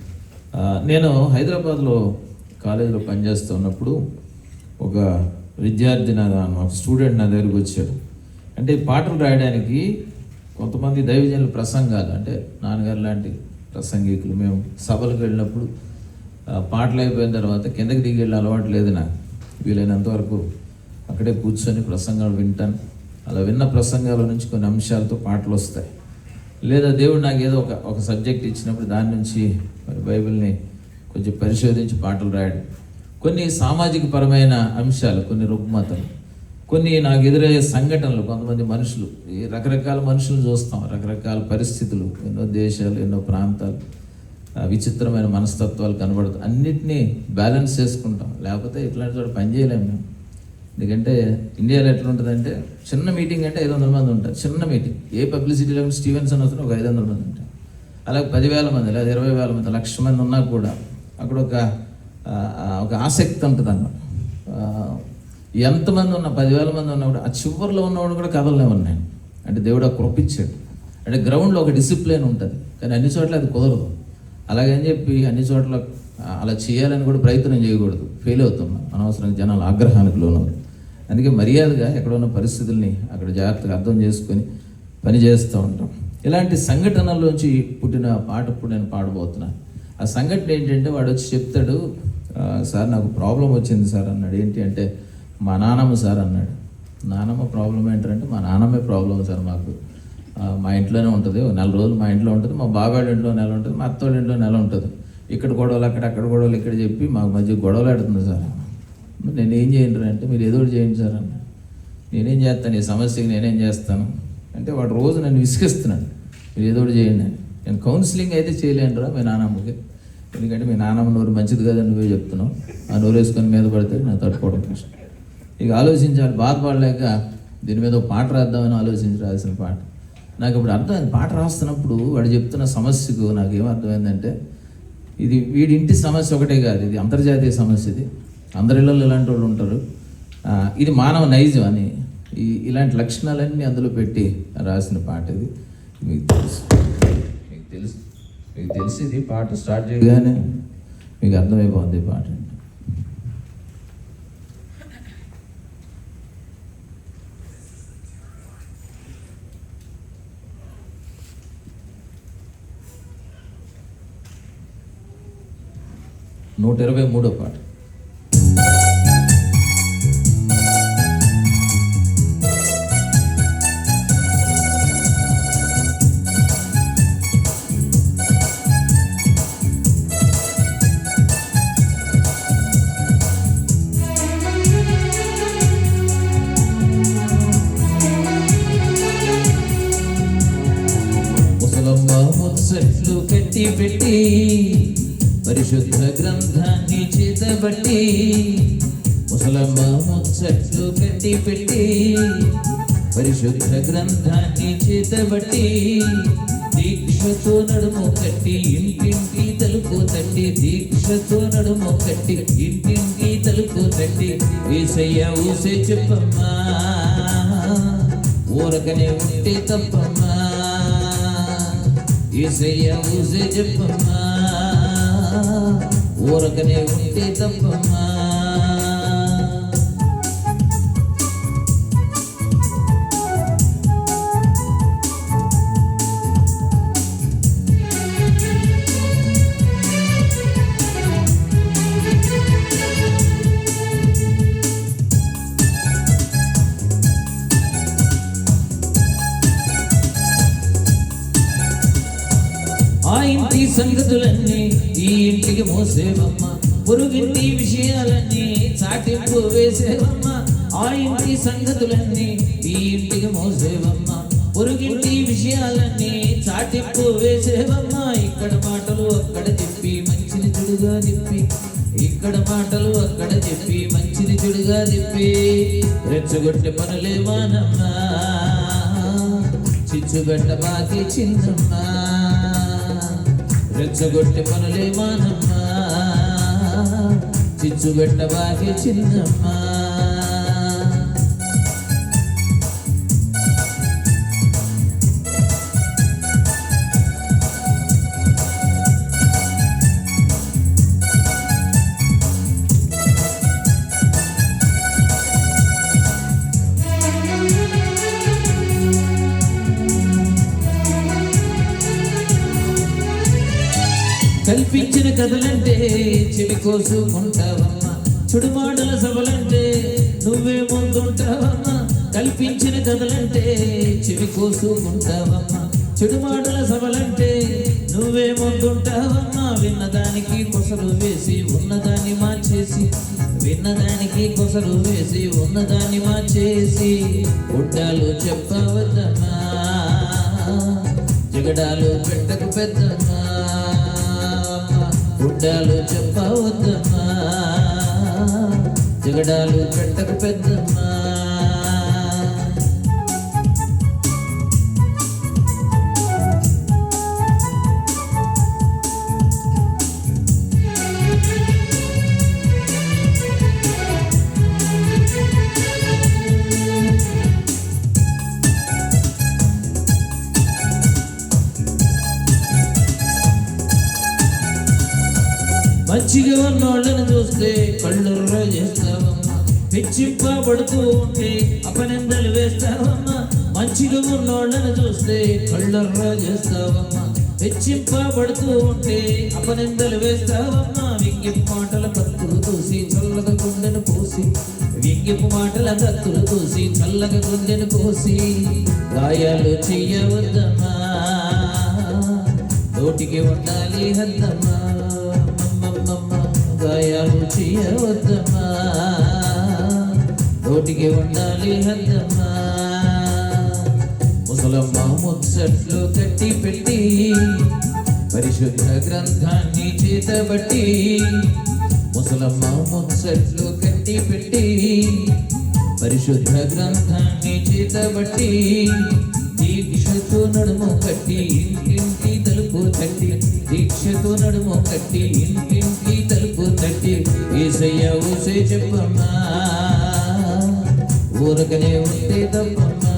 నేను హైదరాబాద్లో కాలేజీలో పనిచేస్తున్నప్పుడు ఒక విద్యార్థి ఒక స్టూడెంట్ నా దగ్గరికి వచ్చాడు. అంటే పాటలు రాయడానికి కొంతమంది దైవజనులు ప్రసంగాలు, అంటే నాన్నగారు లాంటి ప్రసంగికులు, మేము సభలకు వెళ్ళినప్పుడు పాటలు అయిపోయిన తర్వాత కిందకి దిగి వెళ్ళి అలవాటు లేదు నాకు. వీలైనంత వరకు అక్కడే కూర్చొని ప్రసంగాలు వింటాను. అలా విన్న ప్రసంగాల నుంచి కొన్ని అంశాలతో పాటలు వస్తాయి. లేదా దేవుడు నాకు ఏదో ఒక సబ్జెక్ట్ ఇచ్చినప్పుడు దాని నుంచి మరి బైబిల్ని కొంచెం పరిశోధించి పాటలు రాయడం. కొన్ని సామాజిక పరమైన అంశాలు, కొన్ని రుగ్మతలు, కొన్ని నాకు ఎదురయ్యే సంఘటనలు. కొంతమంది మనుషులు, ఈ రకరకాల మనుషులు చూస్తాం, రకరకాల పరిస్థితులు, ఎన్నో దేశాలు, ఎన్నో ప్రాంతాలు, విచిత్రమైన మనస్తత్వాలు కనబడతాయి. అన్నిటినీ బ్యాలెన్స్ చేసుకుంటాం, లేకపోతే ఇట్లాంటి చోట పని చేయలేము మేము. ఎందుకంటే ఇండియాలో ఎట్లా ఉంటుందంటే, చిన్న మీటింగ్ అంటే 500 మంది ఉంటారు. చిన్న మీటింగ్, ఏ పబ్లిసిటీ లేకుండా స్టీవెన్సన్ అవుతున్న ఒక 500 మంది ఉంటారు. అలాగే 10,000 మంది లేదా 20,000 మంది, 1,00,000 మంది ఉన్నా కూడా అక్కడ ఒక ఆసక్తి ఉంటుంది అన్నమాట. ఎంతమంది ఉన్నా, 10,000 మంది ఉన్నా కూడా ఆ చివరిలో ఉన్నవాడు కూడా కథలనే ఉన్నాయి. అంటే దేవుడు ఆ కృపించాడు. అంటే గ్రౌండ్లో ఒక డిసిప్లిన్ ఉంటుంది, కానీ అన్ని చోట్ల అది కుదరదు. అలాగని చెప్పి అన్ని చోట్ల అలా చేయాలని కూడా ప్రయత్నం చేయకూడదు, ఫెయిల్ అవుతాం. అనవసరంగా జనాలు ఆగ్రహానికి లోనవుతారు. అందుకే మర్యాదగా ఎక్కడ ఉన్న పరిస్థితుల్ని అక్కడ జాగ్రత్తగా అర్థం చేసుకొని పని చేస్తూ ఉంటాం. ఇలాంటి సంఘటనల్లోంచి పుట్టిన పాట ఇప్పుడు నేను పాడబోతున్నాను. ఆ సంఘటన ఏంటంటే, వాడు వచ్చి చెప్తాడు, సార్ నాకు ప్రాబ్లం వచ్చింది సార్ అన్నాడు. ఏంటి అంటే, మా నాన్నమ్మ సార్ అన్నాడు. నాన్నమ్మ ప్రాబ్లం ఏంటంటే, మా నాన్నమ్మే ప్రాబ్లం సార్ మాకు. మా ఇంట్లోనే ఉంటుంది, 4 రోజులు మా ఇంట్లో ఉంటుంది, మా బాబాయ్ ఇంట్లో నెల ఉంటుంది, మా అత్తోళ్ళ ఇంట్లో నెల ఉంటుంది. ఇక్కడ గొడవలు అక్కడ గొడవలు ఇక్కడ చెప్పి మాకు మధ్య గొడవలు ఆడుతుంది సార్. నేనేం చేయండి అంటే, మీరు ఏదో చేయండి సార్ అన్న. నేనేం చేస్తాను, ఈ సమస్యకి నేనేం చేస్తాను అంటే, వాడు రోజు నన్ను విసిగిస్తున్నాడు, మీరు ఏదో చేయండి అని. నేను కౌన్సిలింగ్ అయితే చేయలేనురా మీ నాన్నమ్మకి, ఎందుకంటే మీ నాన్నమ్మ నోరు మంచిది కదని నువ్వే చెప్తున్నావు. ఆ నోరు వేసుకొని మీద పడితే నాకు తట్టుకోవడం కష్టం. ఇక ఆలోచించాలి, బాధపడలేక దీని మీద ఒక పాట రాద్దామని ఆలోచించి రాసిన పాట. నాకు ఇప్పుడు అర్థమైంది. పాట రాస్తున్నప్పుడు వాడు చెప్తున్న సమస్యకు నాకు ఏమర్థమైందంటే, ఇది వీడింటి సమస్య ఒకటే కాదు, ఇది అంతర్జాతీయ సమస్య. ఇది అందరి ఇళ్ళలో ఇలాంటి వాళ్ళు ఉంటారు. ఇది మానవ నైజం అని, ఇలాంటి లక్షణాలన్నీ అందులో పెట్టి రాసిన పాట ఇది. మీకు తెలుసు ఇది పాట స్టార్ట్ చేయగానే మీకు అర్థమైపోద్ది ఈ పాట. నూట 123వ పాట. ముసలమ్మ ముచ్చట్లు కట్టి పెట్టి పరిశుద్ధ గ్రంథాన్ని చేతబట్టి, ముసలమ్మ ముచ్చట్లు కట్టి పెట్టి పరిశుద్ధ గ్రంథాన్ని చేతబట్టి, దీక్షతో నడుము కట్టి ఇంటింటి తలుపు తట్టి, దీక్షతో నడుము కట్టి ఇంటింటి తలుపు తట్టి, యేసయ్య ఊసే చెప్పమ్మా, ఊరకనే ఉంటే తప్పమ్మా, యేసయ్య ఊసే చెప్పమ్మా, ఊరకనే ఉంటే తప్పమ్మా. సంగతులన్నీ ఈ ఇంటికి మోసేవమ్మ, పొరుగింటి విషయాలన్నీ చాటింపు వేసేవమ్మ. ఆ ఇంటి సంగతులన్నీ ఈ ఇంటికి మోసేవమ్మ, పొరుగింటి విషయాలన్నీ చాటింపు వేసేవమ్మ. ఇక్కడ మాటలు అక్కడ చెప్పి మంచిని చెడుగా చెప్పి, ఇక్కడ మాటలు అక్కడ చెప్పి మంచిని చెడుగా చెప్పి, రెచ్చగొట్టే పనులే మానమ్మా, చిచ్చుగడ్డ బాకి చిన్నమ్మా. రెచ్చగొట్టే పనులే మానమ్మా, చిచ్చుగడ్డ బాకి చిన్నమ్మా. కల్పించిన కథలంటే చెవి కోసుకుంటావమ్మా, చుడుమాటల సభలంటే నువ్వే ముందుంటావమ్మా. కల్పించిన కథలంటే చెవి కోసుకుంటావమ్మా, చెడుమాటల సభలంటే నువ్వే ముందుంటావమ్మా. విన్నదానికి కొసలు వేసి ఉన్నదాన్ని మార్చేసి, విన్నదానికి కొసలు వేసి ఉన్నదాన్ని మార్చేసి, గుడ్డాలు చెప్పవద్దమ్మా, జగడాలు పెట్టకు పెద్దమ్మా. గుడ్డాలు చెప్పవద్దమ్మా, జగడాలు పెట్టకు పెద్దమ్మా. మంచిగా ఉన్నోళ్ళని చూస్తే కళ్ళుర్ర చేస్తావమ్మా, హెచ్చింపబడుతూ ఉంటే అపనిందలు వేస్తావమ్మా. మంచిగా ఉన్నోళ్ళని చూస్తే కళ్ళుర్ర చేస్తావమ్మా, హెచ్చింపబడుతూ ఉంటే అపనిందలు వేస్తావమ్మా. వ్యంగ్యపు మాటల కత్తులు తూసి చల్లగా గుండెను పోసి, వ్యంగ్యపు మాటల కత్తులు తూసి చల్లగా గుండెను పోసి, గాయాలు చెయ్యవద్దమ్మా, నోటికి ఉండాలి హద్దమ్మా. గాయాలు చేయవద్దమ్మా, నోటికి ఉండాలి హద్దమ్మా. ముసలమ్మ ముచ్చట్లు కట్టి పెట్టి, పరిశుద్ధ గ్రంథాన్ని చేతబట్టి, ముసలమ్మ ముచ్చట్లు కట్టి పెట్టి, పరిశుద్ధ గ్రంథాన్ని చేతబట్టి, దీక్షతో నడుము కట్టి ఇంటింటి తలుపు తట్టి, దీక్షతో నడుము కట్టి ఇంటింటి తలుపు తట్టి, యేసయ్య ఊసే చెప్పమ్మా, ఊరకనే ఉంటే తప్పమ్మా.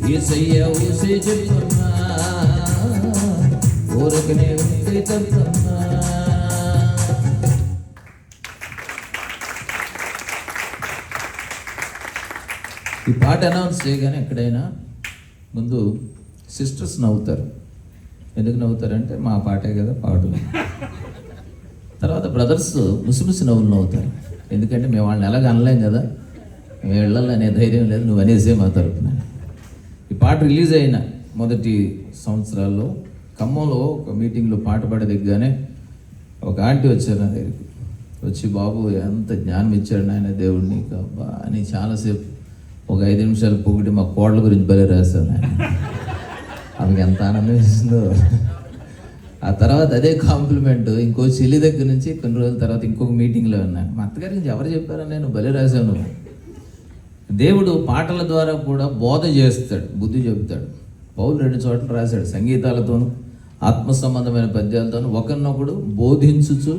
యేసయ్య ఊసే చెప్పమ్మా, ఊరకనే ఉంటే తప్పమ్మా. ఈ పాట అనౌన్స్ చేయగానే ఎక్కడైనా ముందు సిస్టర్స్ నవ్వుతారు. ఎందుకు నవ్వుతారంటే మా పాటే కదా పాడు. తర్వాత బ్రదర్స్ ముసిముసి నవ్వులు నవ్వుతారు, ఎందుకంటే మేము వాళ్ళని ఎలాగ అనలేం కదా, మేము వెళ్ళాలి అనే ధైర్యం లేదు, నువ్వు అనేసే మా తరపున. ఈ పాట రిలీజ్ అయిన మొదటి సంవత్సరాల్లో ఖమ్మంలో ఒక మీటింగ్లో పాట పాడే దిగ్గానే ఒక ఆంటీ వచ్చారు నా దగ్గరికి. వచ్చి బాబు ఎంత జ్ఞానం ఇచ్చాడు నాయన దేవుడు నీకు అబ్బా అని చాలాసేపు ఒక 5 నిమిషాలు పొగిడి మా కోడల గురించి భలే రాశాను ఆయన. ఆమెకి ఎంత ఆనందం ఇస్తుందో. ఆ తర్వాత అదే కాంప్లిమెంట్ ఇంకో చెల్లి దగ్గర నుంచి కొన్ని రోజుల తర్వాత ఇంకొక మీటింగ్లో ఉన్నాను. మా అత్తగారి నుంచి ఎవరు చెప్పారని నేను భలే రాశాను. దేవుడు పాటల ద్వారా కూడా బోధ చేస్తాడు, బుద్ధి చెబుతాడు. పౌలు 2 చోట్ల రాశాడు, సంగీతాలతోనూ ఆత్మ సంబంధమైన పద్యాలతోనూ ఒకరినొకడు బోధించుచు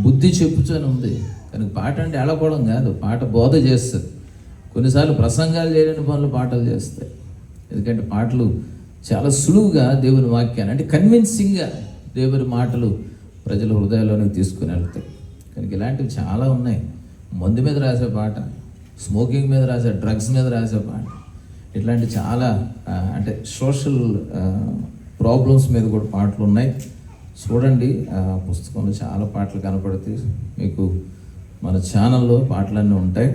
బుద్ధి చెప్పుచు అని ఉంది. కానీ పాట అంటే ఎళకోవడం కాదు, పాట బోధ చేస్తుంది. కొన్నిసార్లు ప్రసంగాలు చేయలేని పనులు పాటలు చేస్తాయి. ఎందుకంటే పాటలు చాలా సులువుగా దేవుని వాక్యాన్ని అంటే కన్విన్సింగ్గా దేవుని మాటలు ప్రజల హృదయాల్లోనికి తీసుకుని వెళ్తాయి. కనుక ఇలాంటివి చాలా ఉన్నాయి. మందు మీద రాసే పాట, స్మోకింగ్ మీద రాసే, డ్రగ్స్ మీద రాసే పాట, ఇట్లాంటి చాలా అంటే సోషల్ ప్రాబ్లమ్స్ మీద కూడా పాటలు ఉన్నాయి. చూడండి, పుస్తకంలో చాలా పాటలు కనపడతాయి మీకు. మన ఛానల్లో పాటలన్నీ ఉంటాయి.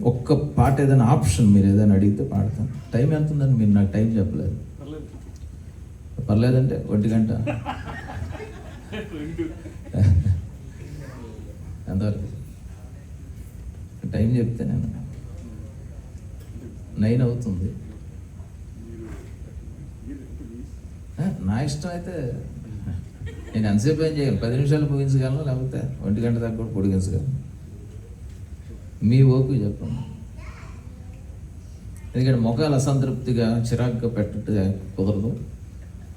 ఒక్క పాట ఏదైనా ఆప్షన్ మీరు ఏదైనా అడిగితే పాడతాం. టైం ఎంత ఉందని మీరు నాకు టైం చెప్పలేదు. పర్లేదంటే 1 గంట ఎంతవరకు టైం చెప్తే నేను 9 అవుతుంది. నా ఇష్టం అయితే నేను ఎంతసేపు ఏం చేయగలను, 10 నిమిషాలు ముగించగలను, లేకపోతే 1 గంట దాకా కూడా పొడిగించగలను. మీ ఓపిక చెప్పండి. ఎందుకంటే ముఖాలు అసంతృప్తిగా చిరాకుగా పెట్టట్టుగా కుదరదు.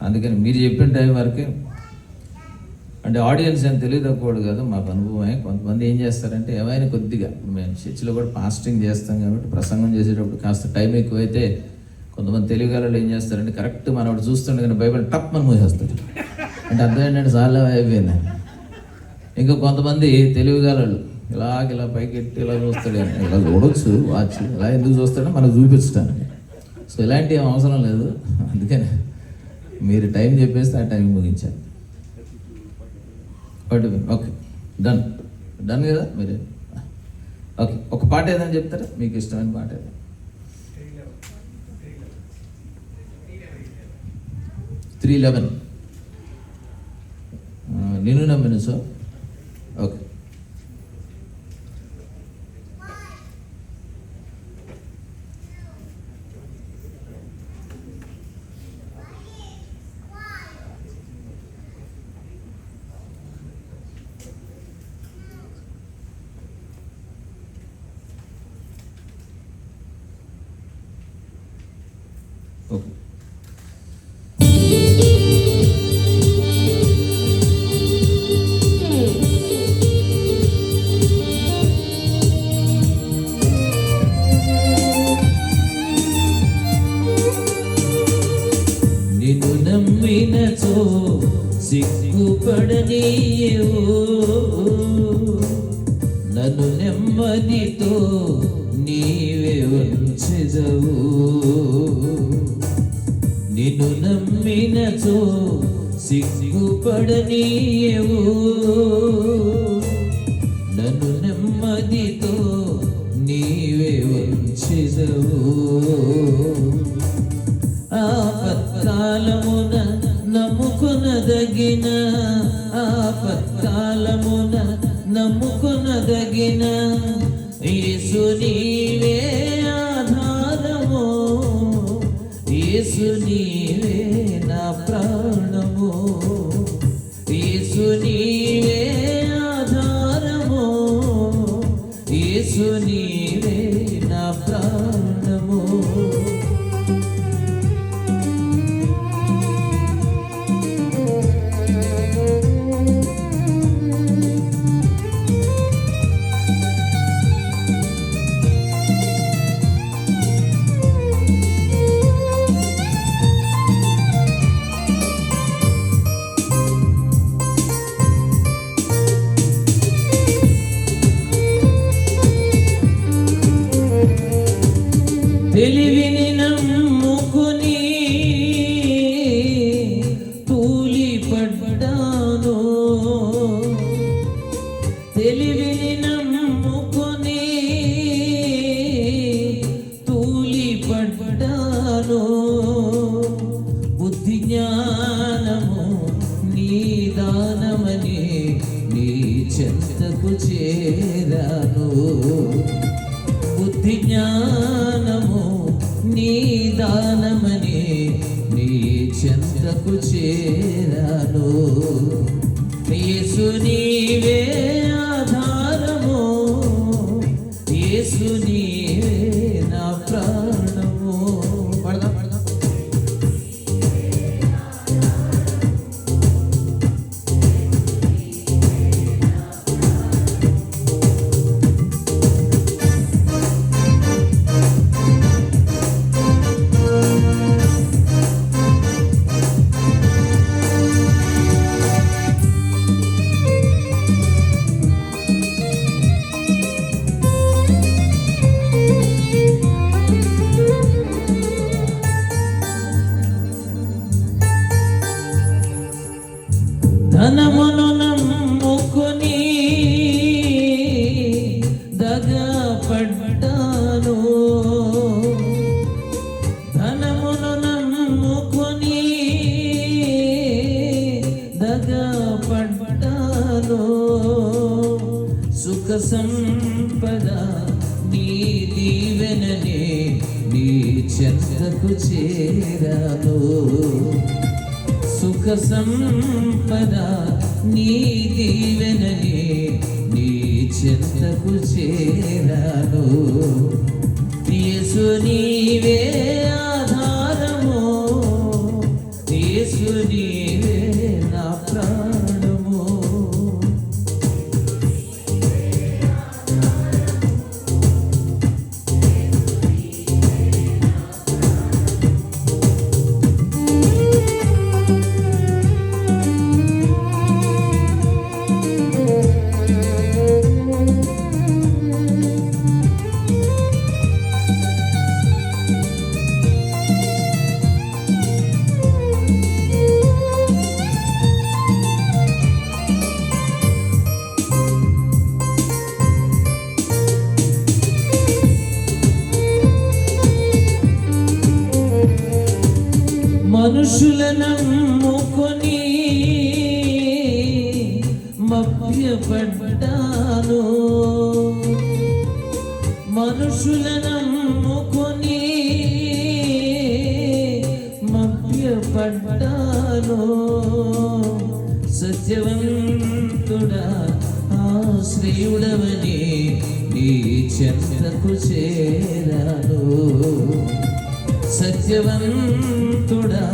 అందుకని మీరు చెప్పిన టైం వరకే, అంటే ఆడియన్స్ ఏం తెలియదక్కూడదు కాదు, మాకు అనుభవమే. కొంతమంది ఏం చేస్తారంటే ఏమైనా కొద్దిగా, మేము చర్చిలో కూడా ఫాస్టింగ్ చేస్తాం కాబట్టి ప్రసంగం చేసేటప్పుడు కాస్త టైం ఎక్కువైతే కొంతమంది తెలుగులో ఏం చేస్తారంటే కరెక్ట్ మనవాడు చూస్తుండే కానీ బైబిల్ టప్ మనం మూసేస్తారు. అంటే అర్థం ఏంటంటే చాలా అయిపోయింది. ఇంకా కొంతమంది తెలుగుగాళ్ళు ఇలా పైకెట్టి ఇలా చూస్తాడు, ఇలా చూడొచ్చు వాచ్, ఇలా ఎందుకు చూస్తాడో మనకు చూపించడానికి. సో ఇలాంటి ఏం అవసరం లేదు. అందుకని మీరు టైం చెప్పేస్తే ఆ టైం ముగించాలి. ఓకే, డన్ కదా మీరు? ఓకే, ఒక పాట ఏదని చెప్తారా, మీకు ఇష్టమైన పాట ఏదో? 3:11 నిన్ను నమ్మిన. So okay, okay. నిన్ను నమ్మినచో సిగ్గుపడనీయవు, నన్ను నెమ్మదితో నీవే ఉంచెదవు. నిన్ను నమ్మినచో సిగ్గుపడనీయవు, నన్ను నెమ్మదితో నీవే ఉంచెదవు. ఆపత్కాలమున నమ్ముకొనదగిన, ఆపత్కాలమున నమ్ముకొనదగిన యేసు నీవే ఆధారము, యేసు నీవే నా ప్రాణము, యేసు నీవే ఆధారము, యేసు నీవే నా ప్రాణము. తెలివిని నమ్ముకుని తూలిపడ్డాను, తెలివిని నమ్ముకుని తూలిపడ్డాను. బుద్ధి జ్ఞానము నీ దానమని నీ చెంతకు చేరాను. బుద్ధి జ్ఞానము నీ దానమని నీ చెంతకు చేరాను. యేసు నీవే ఆధారము, యేసు నీవే నా ప్రాణము. పడదాం. సుఖ సంపద నీ దీవెననే నీ చెంతకు చేరాను. సుఖ సంపద నీ దీవెననే నీ చెంతకు చేరాను. యేసు నీవే ఆధారము, యేసు నీవే నా ప్రాణము. మనుషులను నమ్ముకొని మభ్యపడ్డాను, మనుషులను నమ్ముకొని మభ్యపడ్డాను. సత్యవంతుడా ఆశ్రయుడవని నీ చెంతకు చేరాను. సత్యవంతుడా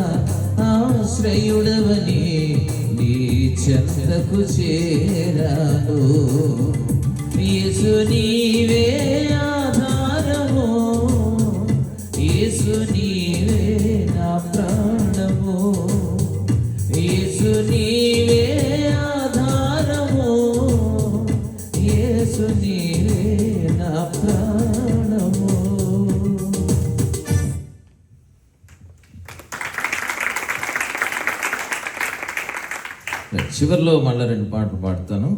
ఆశ్రయుడవని నీ చెంతకు చేరాను. యేసు నీవే ఆధారము, యేసు నీవే నా ప్రాణము. యేసు నీవే ఆధారము, యేసు నీవే నా ప్రాణము. చివరిలో మళ్ళీ 2 పాటలు పాడతాను.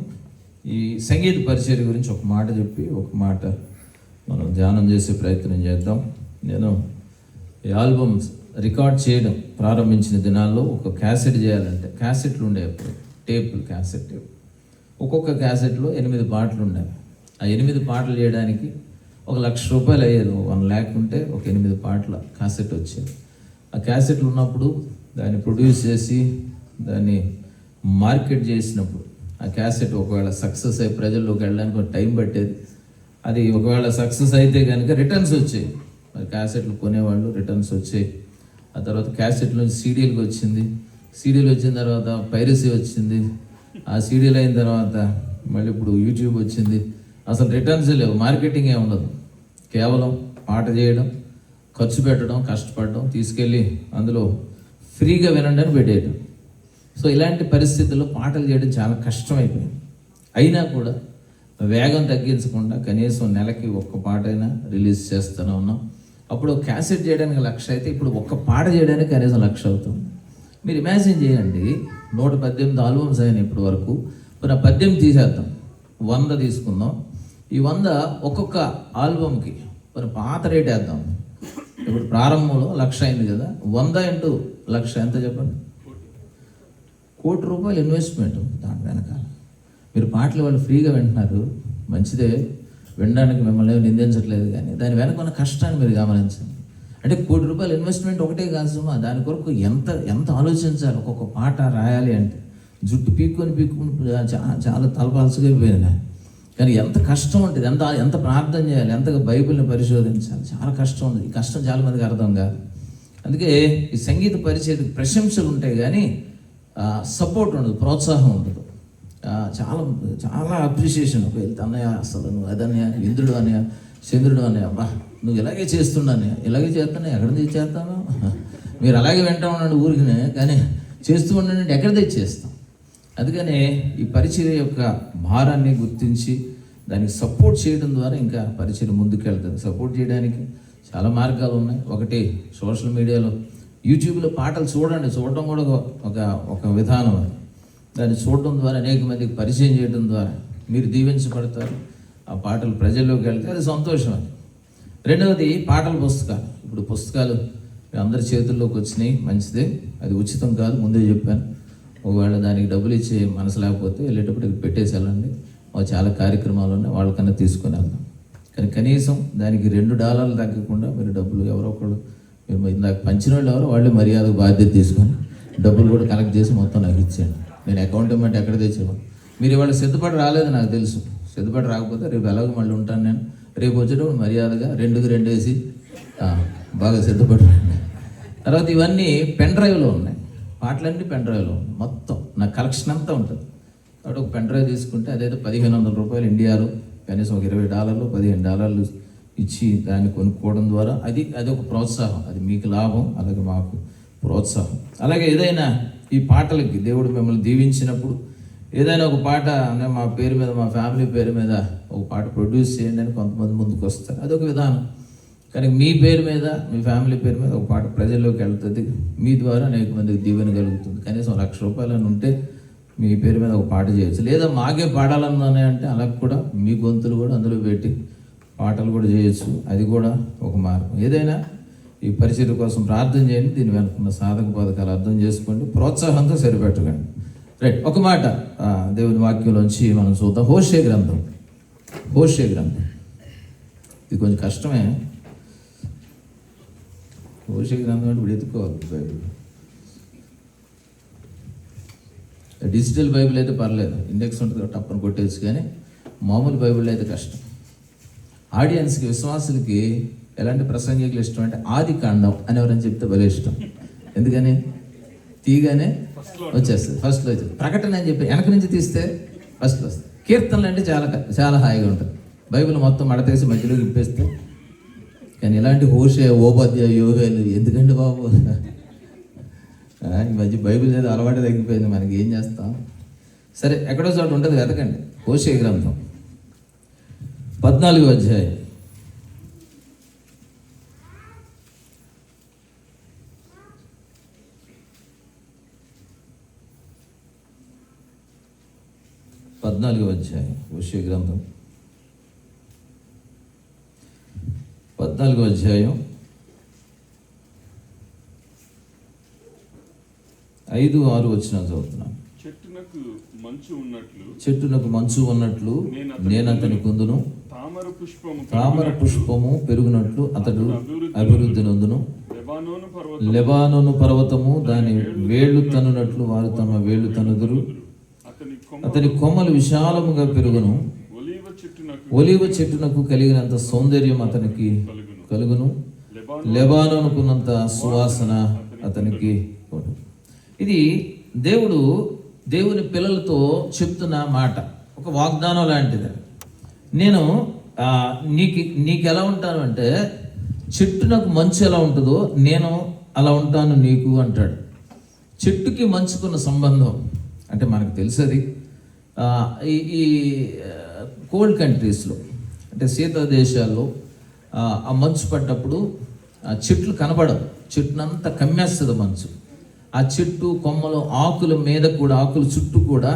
ఈ సంగీత పరిచర్య గురించి ఒక మాట చెప్పి ఒక మాట మనం ధ్యానం చేసే ప్రయత్నం చేద్దాం. నేను ఈ ఆల్బమ్ రికార్డ్ చేయడం ప్రారంభించిన దినాల్లో ఒక క్యాసెట్ చేయాలంటే క్యాసెట్లు ఉండేవి, టేపులు క్యాసెట్ టేప్. ఒక్కొక్క క్యాసెట్లో 8 పాటలు ఉండేవి. ఆ 8 పాటలు చేయడానికి ₹1,00,000 అయ్యేది. 1 lakh ఉంటే ఒక 8 పాటల క్యాసెట్ వచ్చేది. ఆ క్యాసెట్లు ఉన్నప్పుడు దాన్ని ప్రొడ్యూస్ చేసి దాన్ని మార్కెట్ చేసినప్పుడు ఆ క్యాసెట్ ఒకవేళ సక్సెస్ అయ్యి ప్రజల్లోకి వెళ్ళడానికి ఒక టైం పట్టేది. అది ఒకవేళ సక్సెస్ అయితే కనుక రిటర్న్స్ వచ్చాయి. మరి క్యాసెట్లు కొనేవాళ్ళు, రిటర్న్స్ వచ్చాయి. ఆ తర్వాత క్యాసెట్ నుంచి సీడీలకు వచ్చింది. సీడీలు వచ్చిన తర్వాత పైరసీ వచ్చింది. ఆ సీడీలు అయిన తర్వాత మళ్ళీ ఇప్పుడు యూట్యూబ్ వచ్చింది. అసలు రిటర్న్స్ లేవు, మార్కెటింగ్ ఏ ఉండదు. కేవలం పాట చేయడం, ఖర్చు పెట్టడం, కష్టపడడం, తీసుకెళ్ళి అందులో ఫ్రీగా వినండి అని పెట్టేయడం. సో ఇలాంటి పరిస్థితుల్లో పాటలు చేయడం చాలా కష్టమైపోయింది. అయినా కూడా వేగం తగ్గించకుండా కనీసం నెలకి 1 పాటైనా రిలీజ్ చేస్తూనే ఉన్నాం. అప్పుడు క్యాసెట్ చేయడానికి 1,00,000 అయితే ఇప్పుడు 1 పాట చేయడానికి కనీసం 1,00,000 అవుతుంది. మీరు ఇమాజిన్ చేయండి, 118 ఆల్బమ్స్ అయినాయి ఇప్పటి వరకు. మరి 18 తీసేద్దాం, 100 తీసుకుందాం. ఈ 100 ఒక్కొక్క ఆల్బమ్కి మరి పాత రేట్ వేద్దాం. ఇప్పుడు ప్రారంభంలో 1,00,000 అయింది కదా, 100 × 1,00,000 ఎంత చెప్పండి? ₹1,00,000 ఇన్వెస్ట్మెంట్ దాని వెనకాల. మీరు పాటలు వాళ్ళు ఫ్రీగా వింటున్నారు, మంచిదే, వినడానికి మిమ్మల్ని నిందించట్లేదు, కానీ దాని వెనక ఉన్న కష్టాన్ని మీరు గమనించండి. అంటే ₹1,00,000 ఇన్వెస్ట్మెంట్ ఒకటే కాదు సుమా, దాని కొరకు ఎంత ఆలోచించాలి. ఒక్కొక్క పాట రాయాలి అంటే జుట్టు పీక్కొని చాలా తలపాల్సుగా అయిపోయింది. కానీ ఎంత కష్టం ఉంటుంది, ఎంత ప్రార్థన చేయాలి, ఎంతగా బైబిల్ని పరిశోధించాలి, చాలా కష్టం ఉంది. ఈ కష్టం చాలా మందికి అర్థం కాదు. అందుకే ఈ సంగీత పరిచయం ప్రశంసలు ఉంటాయి కానీ సపోర్ట్ ఉండదు, ప్రోత్సాహం ఉండదు. చాలా చాలా అప్రిషియేషన్. వెళ్తే అన్నయ్య అసలు నువ్వు అదన్నయ్య, ఇంద్రుడు అన్నయ్య, చంద్రుడు అన్నయ్య, అబ్బా నువ్వు ఇలాగే చేస్తున్నాను, ఇలాగే చేస్తాను, ఎక్కడ తెచ్చేస్తాను, మీరు అలాగే వెంటనే ఉండండి ఊరికినే, కానీ చేస్తూ ఉండండి ఎక్కడ తెచ్చేస్తాం. అందుకనే ఈ పరిచర్య యొక్క భారాన్ని గుర్తించి దానికి సపోర్ట్ చేయడం ద్వారా ఇంకా పరిచర్య ముందుకెళ్తుంది. సపోర్ట్ చేయడానికి చాలా మార్గాలు ఉన్నాయి. ఒకటి సోషల్ మీడియాలో, యూట్యూబ్లో పాటలు చూడడం కూడా ఒక విధానం. దాన్ని చూడడం ద్వారా అనేక మందికి పరిచయం చేయడం ద్వారా మీరు దీవించబడతారు. ఆ పాటలు ప్రజల్లోకి వెళ్తే అది సంతోషం. అది రెండవది పాటల పుస్తకాలు. ఇప్పుడు పుస్తకాలు అందరి చేతుల్లోకి వచ్చినాయి, మంచిదే, అది ఉచితం కాదు, ముందే చెప్పాను. ఒకవేళ దానికి డబ్బులు ఇచ్చే మనసు లేకపోతే వెళ్ళేటప్పుడు పెట్టేసి వెళ్ళండి. చాలా కార్యక్రమాలు ఉన్నాయి, వాళ్ళకన్నా తీసుకొని వెళ్దాం. కానీ కనీసం దానికి $2 తగ్గకుండా మీరు డబ్బులు ఎవరో ఒకళ్ళు, మీరు ఇందాక పంచిన వాళ్ళు ఎవరో వాళ్ళే మర్యాద బాధ్యత తీసుకొని డబ్బులు కూడా కలెక్ట్ చేసి మొత్తం నాకు ఇచ్చేయండి. నేను అకౌంట్ ఇవ్వమంటే ఎక్కడ తెచ్చేవాడు. మీరు ఇవాళ సిద్ధపడి రాలేదు నాకు తెలుసు. సిద్ధపడి రాకపోతే రేపు ఎలాగో మళ్ళీ ఉంటాను నేను. రేపు వచ్చేటప్పుడు మర్యాదగా 2కి 2 వేసి బాగా సిద్ధపడి రండి. తర్వాత ఇవన్నీ పెన్ డ్రైవ్లో ఉన్నాయి, పాటలన్నీ పెన్ డ్రైవ్లో ఉన్నాయి, మొత్తం నా కలెక్షన్ అంతా ఉంటుంది. కాబట్టి ఒక పెన్ డ్రైవ్ తీసుకుంటే అదైతే $1,500 ఇండియాలో కనీసం ఒక $20 $15 ఇచ్చి దాన్ని కొనుక్కోవడం ద్వారా అది ఒక ప్రోత్సాహం. అది మీకు లాభం, అలాగే మాకు ప్రోత్సాహం. అలాగే ఏదైనా ఈ పాటలకి దేవుడు మిమ్మల్ని దీవించినప్పుడు ఏదైనా ఒక పాట మా పేరు మీద, మా ఫ్యామిలీ పేరు మీద ఒక పాట ప్రొడ్యూస్ చేయండి అని కొంతమంది ముందుకు వస్తారు. అదొక విధానం. కానీ మీ పేరు మీద, మీ ఫ్యామిలీ పేరు మీద ఒక పాట ప్రజల్లోకి వెళ్తుంది, మీ ద్వారా అనేక మందికి దీవెన కలుగుతుంది. కనీసం $1,00,000 అని ఉంటే మీ పేరు మీద ఒక పాట చేయొచ్చు. లేదా మాకే పాడాలన్నానే అంటే అలా కూడా మీ గొంతులు కూడా అందులో పెట్టి పాటలు కూడా చేయొచ్చు. అది కూడా ఒక మార్గం. ఏదైనా ఈ పరిచర్య కోసం ప్రార్థన చేయండి. దీని వెనుకున్న సాధక పథకాలు అర్థం చేసుకోండి, ప్రోత్సాహంతో సరిపెట్టకండి. రైట్, ఒక మాట దేవుని వాక్యంలోంచి మనం చూద్దాం. హోషే గ్రంథం ఇది కొంచెం కష్టమే. హోషే గ్రంథం అంటే ఇప్పుడు ఎత్తుకోవాలి. బైబిల్ డిజిటల్ బైబిల్ అయితే పర్లేదు, ఇండెక్స్ ఉంటుంది కాబట్టి టప్పని కొట్టేసి. కానీ మామూలు బైబిల్ అయితే కష్టం. ఆడియన్స్కి, విశ్వాసులకి ఎలాంటి ప్రసంగికులు ఇష్టం అంటే ఆదికాండం అని ఎవరైనా చెప్తే భలే ఇష్టం. ఎందుకని తీగానే వచ్చేస్తుంది, ఫస్ట్లో వచ్చేది. ప్రకటన అని చెప్పి వెనక నుంచి తీస్తే ఫస్ట్లో వస్తుంది. కీర్తనలు అంటే చాలా చాలా హాయిగా ఉంటుంది. బైబిల్ మొత్తం మడతేసి మధ్యలో ఇప్పేస్తే. కానీ ఇలాంటి హోషే, ఓబద్య, యోవేలు ఎందుకండి బాబు? ఈ మధ్య బైబిల్ అనేది అలవాటు తగ్గిపోయింది, మనకి ఏం చేస్తాం. సరే, ఎక్కడో చోట ఉంటుంది, వెతకండి. హోషే గ్రంథం 14వ అధ్యాయం. హోషే గ్రంథం 14వ అధ్యాయం 5-6 వచనాలు చదువుతున్నాను. చెట్టునకు మంచు ఉన్నట్లు నేను అతని కుందును, తామర పుష్పము పెరుగునట్లు అతడు అభివృద్ధి నొందును. లెబానోను పర్వతము దాని వేళ్లు తన్నునట్లు వారు తమ వేళ్లు తన్నుదురు. అతని కొమ్మలు విశాలముగా పెరుగును. ఒలీవ చెట్టునకు కలిగినంత సౌందర్యం అతనికి కలుగును. లెబానోనుకున్నంత సువాసన అతనికి. ఇది దేవుని పిల్లలతో చెప్తున్న మాట, ఒక వాగ్దానం లాంటిది. నేను నీకు ఎలా ఉంటాను అంటే, చెట్టునకు మంచు ఎలా ఉంటుందో నేను అలా ఉంటాను నీకు అంటాడు. చెట్టుకి మంచుకున్న సంబంధం అంటే మనకు తెలుసది. ఈ కోల్డ్ కంట్రీస్లో అంటే శీత దేశాల్లో ఆ మంచు పడ్డప్పుడు ఆ చెట్లు కనబడవు, చెట్టునంతా కమ్మేస్తుంది మంచు. ఆ చెట్టు కొమ్మలు, ఆకుల మీద కూడా, ఆకుల చుట్టూ కూడా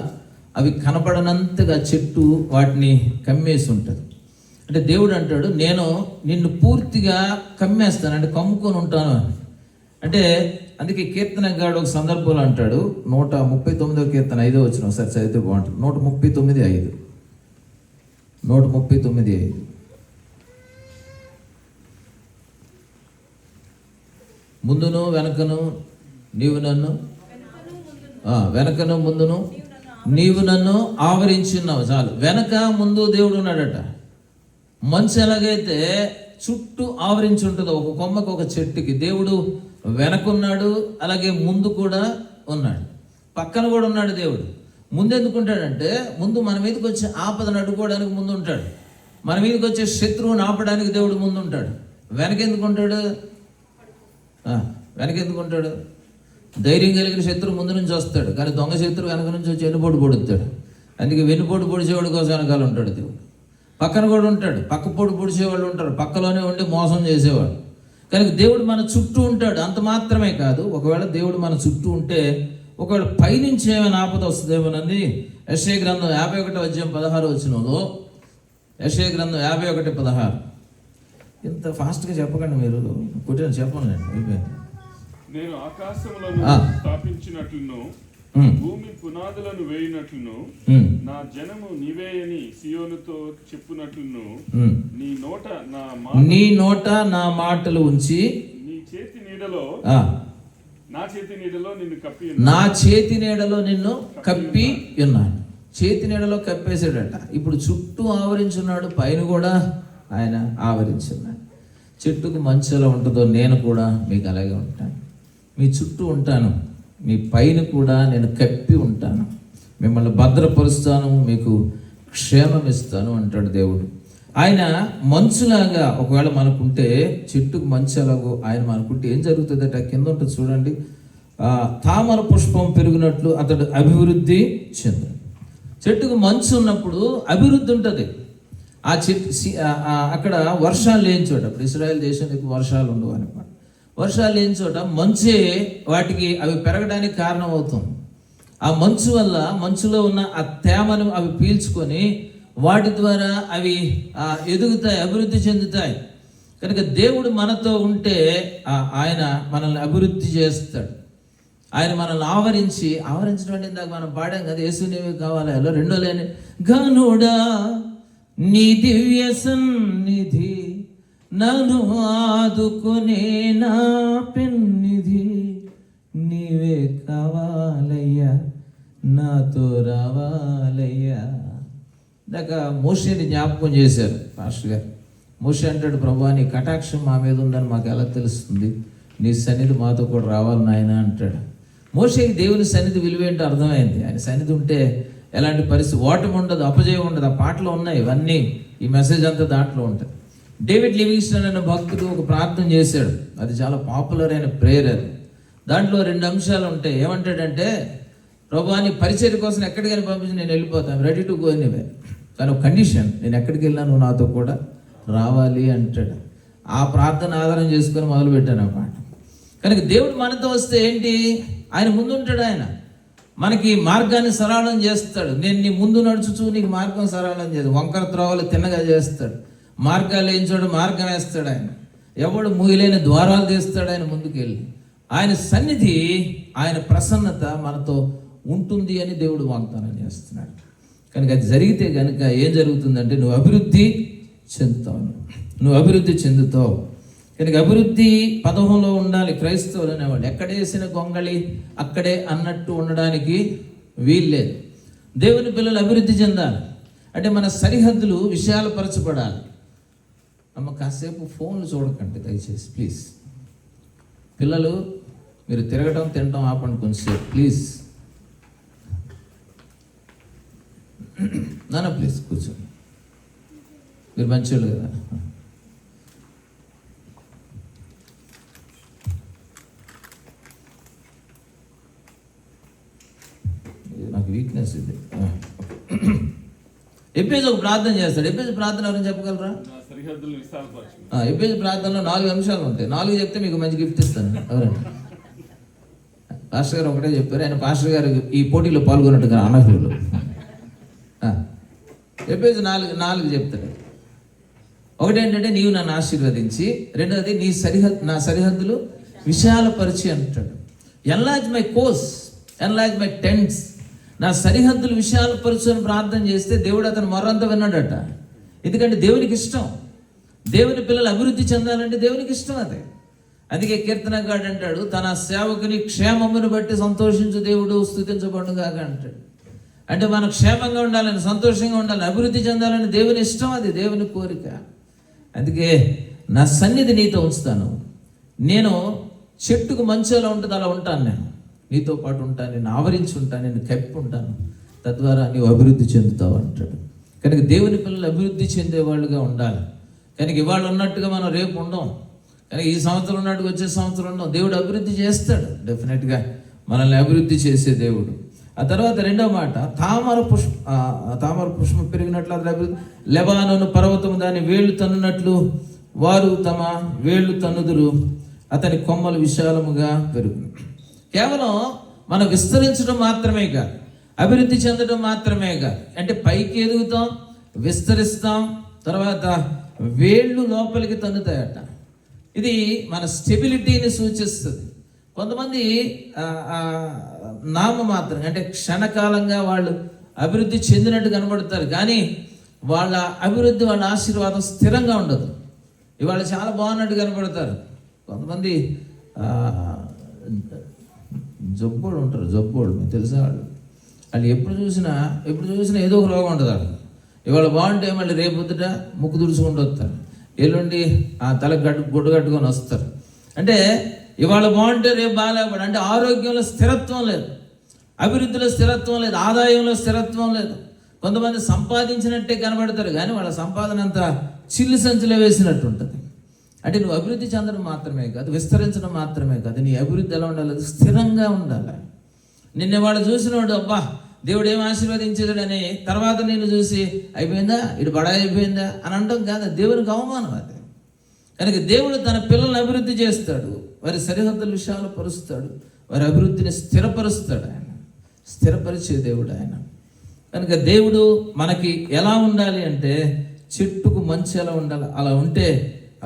అవి కనపడనంతగా చెట్టు వాటిని కమ్మేసి ఉంటుంది. అంటే దేవుడు అంటాడు, నేను నిన్ను పూర్తిగా కమ్మేస్తాను, అంటే కమ్ముకొని ఉంటాను అని. అంటే అందుకే కీర్తనగాడు ఒక సందర్భంలో అంటాడు, 139వ కీర్తన 5వ వచనం ఒకసారి చదివితే బాగుంటుంది. 139:5 139:5 ముందును వెనకను నీవు నన్ను, వెనకను ముందును నీవు నన్ను ఆవరించున్నావు. చాలు. వెనక ముందు దేవుడు ఉన్నాడట. మంచు ఎలాగైతే చుట్టూ ఆవరించి ఉంటుందో ఒక కొమ్మకు, ఒక చెట్టుకి, దేవుడు వెనకున్నాడు, అలాగే ముందు కూడా ఉన్నాడు, పక్కన కూడా ఉన్నాడు. దేవుడు ముందు ఎందుకు ఉంటాడంటే, ముందు మన మీదకి వచ్చే ఆపదను అడ్డుకోవడానికి ముందు ఉంటాడు. మన మీదకి వచ్చే శత్రువుని ఆపడానికి దేవుడు ముందు ఉంటాడు. వెనకెందుకు ఉంటాడు? ధైర్యం కలిగిన శత్రువు ముందు నుంచి వస్తాడు, కానీ దొంగ శత్రువు వెనక నుంచి వచ్చి వెన్నుపోటు పొడుస్తాడు. అందుకే వెన్నుపోటు పొడిచేవాడు కోసం వెనకాల ఉంటాడు దేవుడు. పక్కన కూడా ఉంటాడు, పక్కపోటు పొడిచేవాళ్ళు ఉంటారు, పక్కలోనే ఉండి మోసం చేసేవాడు. కానీ దేవుడు మన చుట్టూ ఉంటాడు. అంత మాత్రమే కాదు, ఒకవేళ దేవుడు మన చుట్టూ ఉంటే ఒకవేళ పైనుంచి ఏమైనా ఆపద వస్తుందేమోనని యెషయా గ్రంథం 51వ అధ్యాయం 16వ వచనంలో, యెషయా గ్రంథం 51:16. ఇంత ఫాస్ట్గా చెప్పకండి మీరు, కుట్టిన చెప్పండి. నేను ఆకాశములను స్థాపించినట్లును భూమి పునాదులను వేయినట్లును నా జనము నీవేయని సియోనుతో చెప్పునట్లును నీ నోట నా మాటలు ఉంచి నీ చేతి నీడలో నా చేతి నీడలో నిన్ను కప్పి ఉన్నాను. చేతి నీడలో కప్పేసాడట. ఇప్పుడు చుట్టూ ఆవరించున్నాడు, పైన కూడా ఆయన ఆవరించున్నాడు. చెట్టుకు మంచు ఎలా ఉంటుందో నేను కూడా మీకు అలాగే ఉంటాను. మీ చుట్టూ ఉంటాను, మీ పైన కూడా నేను కప్పి ఉంటాను, మిమ్మల్ని భద్రపరుస్తాను, మీకు క్షేమం ఇస్తాను అంటాడు దేవుడు. ఆయన మంచులాగా ఒకవేళ మనకుంటే, చెట్టుకు మంచు ఎలాగో ఆయన మనకుంటే ఏం జరుగుతుందట? కింద ఉంటుంది చూడండి, తామర పుష్పం పెరిగినట్లు అతడు అభివృద్ధి చెందును. చెట్టుకు మంచు ఉన్నప్పుడు అభివృద్ధి ఉంటుంది. ఆ చెట్టు అక్కడ వర్షాలు లేని చోట, ఇప్పుడు ఇశ్రాయేల్ దేశానికి వర్షాలు ఉండవు అనమాట. వర్షాలు లేని చోట మంచే వాటికి అవి పెరగడానికి కారణం అవుతుంది. ఆ మంచు వల్ల, మంచులో ఉన్న ఆ తేమను అవి పీల్చుకొని వాటి ద్వారా అవి ఎదుగుతాయి, అభివృద్ధి చెందుతాయి. కనుక దేవుడు మనతో ఉంటే ఆయన మనల్ని అభివృద్ధి చేస్తాడు. ఆయన మనల్ని ఆవరించడం అంటే ఇందాక మనం పాడాం కదా, యేసు నీవే కావాలి. అలా రెండో లేని ఘనుడా నీ దివ్య సన్నిధి నన్ను ఆదుకునే నా పెన్నిధి, నీవే కావాలయ్యా, నాతో రావాలయ్యా. ఇందాక మోషేని జ్ఞాపకం చేశారు పాస్టర్ గారు. మోషే అంటాడు, ప్రభువా నీ కటాక్షం మా మీద ఉందని మాకు ఎలా తెలుస్తుంది? నీ సన్నిధి మాతో కూడా రావాలి నాయన అంటాడు. మోషేకి దేవుని సన్నిధి విలువేంటో అర్థమైంది. ఆయన సన్నిధి ఉంటే ఎలాంటి పరిస్థితి, ఓటమి ఉండదు, అపజయం ఉండదు. ఆ పాటలో ఉన్నాయి ఇవన్నీ, ఈ మెసేజ్ అంతా దాంట్లో ఉంటుంది. డేవిడ్ లివింగ్స్టన్ అనే భక్తుడు ఒక ప్రార్థన చేశాడు, అది చాలా పాపులర్ అయిన ప్రేయర్. అది దాంట్లో 2 అంశాలు ఉంటాయి. ఏమంటాడంటే, ప్రభువా నీ పరిచర్య కోసం ఎక్కడికైనా పంపించి నేను వెళ్ళిపోతాను, రెడీ టు గో ఎనీవే, కానీ ఒక కండిషన్, నేను ఎక్కడికి వెళ్ళినా నువ్వు నాతో కూడా రావాలి అంటాడు. ఆ ప్రార్థన ఆధారం చేసుకొని మొదలుపెట్టాను ఆ పాట. కనుక దేవుడు మనతో వస్తే ఏంటి, ఆయన ముందుంటాడు. ఆయన మనకి మార్గాన్ని సరళం చేస్తాడు. నేను నీ ముందు నడుచుచూ నీకు మార్గం సరళం చేస్తాడు. వంకర త్రోవలు తిన్నగా చేస్తాడు. మార్గాలు లేని చోట మార్గం వేస్తాడు. ఆయన ఎవడు మూయలేని ద్వారాలు తీస్తాడు ఆయన ముందుకెళ్ళి. ఆయన సన్నిధి, ఆయన ప్రసన్నత మనతో ఉంటుంది అని దేవుడు వాగ్దానం చేస్తున్నాడు. కనుక అది జరిగితే కనుక ఏం జరుగుతుందంటే, నువ్వు అభివృద్ధి చెందుతావు. కనుక అభివృద్ధి పదవంలో ఉండాలి. క్రైస్తవులు అనేవాళ్ళు ఎక్కడేసిన గొంగళి అక్కడే అన్నట్టు ఉండడానికి వీల్లేదు. దేవుని పిల్లలు అభివృద్ధి చెందాలి అంటే మన సరిహద్దులు విశాలపరచబడాలి. అమ్మ కాసేపు ఫోన్లు చూడకండి దయచేసి ప్లీజ్. పిల్లలు మీరు తిరగటం తినటం ఆపండి కొంచెంసేపు ప్లీజ్. నాన్న ప్లీజ్ కూర్చోండి, మీరు మంచోళ్ళు కదా. నాకు వీక్నెస్ ఇది. ఎప్పేసి ఒక ప్రార్థన చేస్తాడు. ఎప్పేసి ప్రార్థన ఎవరైనా చెప్పగలరా? ఎప్పేసి ప్రార్థనలో 4 అంశాలు ఉంటాయి. 4 చెప్తే మీకు మంచి గిఫ్ట్ ఇస్తాను. ఎవరండి? పాస్టర్ గారు ఒకటే చెప్పారు. ఆయన పాస్టర్ గారు ఈ పోటీలో పాల్గొన్నట్టుగా అనర్హులు. ఎప్పేసి 4 చెప్తాడు. ఒకటేంటంటే, నీవు నన్ను ఆశీర్వదించి, రెండోది నా సరిహద్దులు విశాలపరిచి అంటాడు. Enlarge my course, enlarge my tents. నా సరిహద్దులు విశాలపరచు అని ప్రార్థన చేస్తే దేవుడు అతను మొర్రంతా విన్నాడట. ఎందుకంటే దేవునికి ఇష్టం. దేవుని పిల్లలు అభివృద్ధి చెందాలంటే దేవునికి ఇష్టం అది. అందుకే కీర్తనగాడు అంటాడు, తన సేవకుని క్షేమమును బట్టి సంతోషించు దేవుడు స్తుతించబడుగాక అంటాడు. అంటే మనం క్షేమంగా ఉండాలని, సంతోషంగా ఉండాలని, అభివృద్ధి చెందాలని దేవుని ఇష్టం, అది దేవుని కోరిక. అందుకే నా సన్నిధి నీతో ఉంచుతాను. నేను చెట్టుకు మంచు ఎలా ఉంటుంది అలా ఉంటాను, నేను నీతో పాటు ఉంటాను, నేను ఆవరించి ఉంటాను, నేను కప్పి ఉంటాను, తద్వారా నీవు అభివృద్ధి చెందుతావు అంటాడు. కనుక దేవుని పిల్లలు అభివృద్ధి చెందేవాళ్ళుగా ఉండాలి. కనుక ఇవాళ ఉన్నట్టుగా మనం రేపు ఉండం, కనుక ఈ సంవత్సరం ఉన్నట్టుగా వచ్చే సంవత్సరం ఉండం. దేవుడు అభివృద్ధి చేస్తాడు, డెఫినెట్గా మనల్ని అభివృద్ధి చేసే దేవుడు. ఆ తర్వాత 2వ మాట, తామర పుష్పం పెరిగినట్లు అతని అభివృద్ధి. లెబానోను పర్వతము దాని వేళ్ళు తన్నునట్లు వారు తమ వేళ్ళు తన్నుదురు, అతని కొమ్మలు విశాలముగా పెరుగును. కేవలం మనం విస్తరించడం మాత్రమే కాదు, అభివృద్ధి చెందడం మాత్రమే కాదు. అంటే పైకి ఎదుగుతాం, విస్తరిస్తాం, తర్వాత వేళ్ళు లోపలికి తన్నుతాయట. ఇది మన స్టెబిలిటీని సూచిస్తుంది. కొంతమంది నామమాత్రం అంటే క్షణకాలంగా వాళ్ళు అభివృద్ధి చెందినట్టు కనబడతారు, కానీ వాళ్ళ అభివృద్ధి, వాళ్ళ ఆశీర్వాదం స్థిరంగా ఉండదు. ఇవాళ చాలా బాగున్నట్టు కనబడతారు. కొంతమంది జబ్బోడు ఉంటారు, జబ్బోడు మీకు తెలుసా? వాళ్ళు ఎప్పుడు చూసినా ఏదో ఒక రోగం ఉంటుంది వాళ్ళు. ఇవాళ బాగుంటే మళ్ళీ రేపొద్దుట ముక్కు తుడుచుకుంటూ వస్తారు, ఎల్లుండి తల గుడ్డు కట్టుకొని వస్తారు. అంటే ఇవాళ బాగుంటే రేపు బాగాలేపడు. అంటే ఆరోగ్యంలో స్థిరత్వం లేదు, అభివృద్ధిలో స్థిరత్వం లేదు, ఆదాయంలో స్థిరత్వం లేదు. కొంతమంది సంపాదించినట్టే కనబడతారు, కానీ వాళ్ళ సంపాదన అంతా చిల్లు సంచులో వేసినట్టు ఉంటుంది. అంటే నువ్వు అభివృద్ధి చెందడం మాత్రమే కాదు, విస్తరించడం మాత్రమే కాదు, నీ అభివృద్ధి ఎలా ఉండాలి? స్థిరంగా ఉండాలి. నిన్న వాళ్ళు చూసినవాడు అబ్బా దేవుడు ఏం ఆశీర్వదించాడని తర్వాత నేను చూసి అయిపోయిందా, ఇటు బడా అయిపోయిందా అని అంటాం కాదు, దేవునికి అవమానం అది. కనుక దేవుడు తన పిల్లల్ని అభివృద్ధి చేస్తాడు, వారి సరిహద్దుల విషయాలు పరుస్తాడు, వారి అభివృద్ధిని స్థిరపరుస్తాడు. ఆయన స్థిరపరిచే దేవుడు ఆయన. కనుక దేవుడు మనకి ఎలా ఉండాలి అంటే చెట్టుకు మంచి ఎలా ఉండాలి, అలా ఉంటే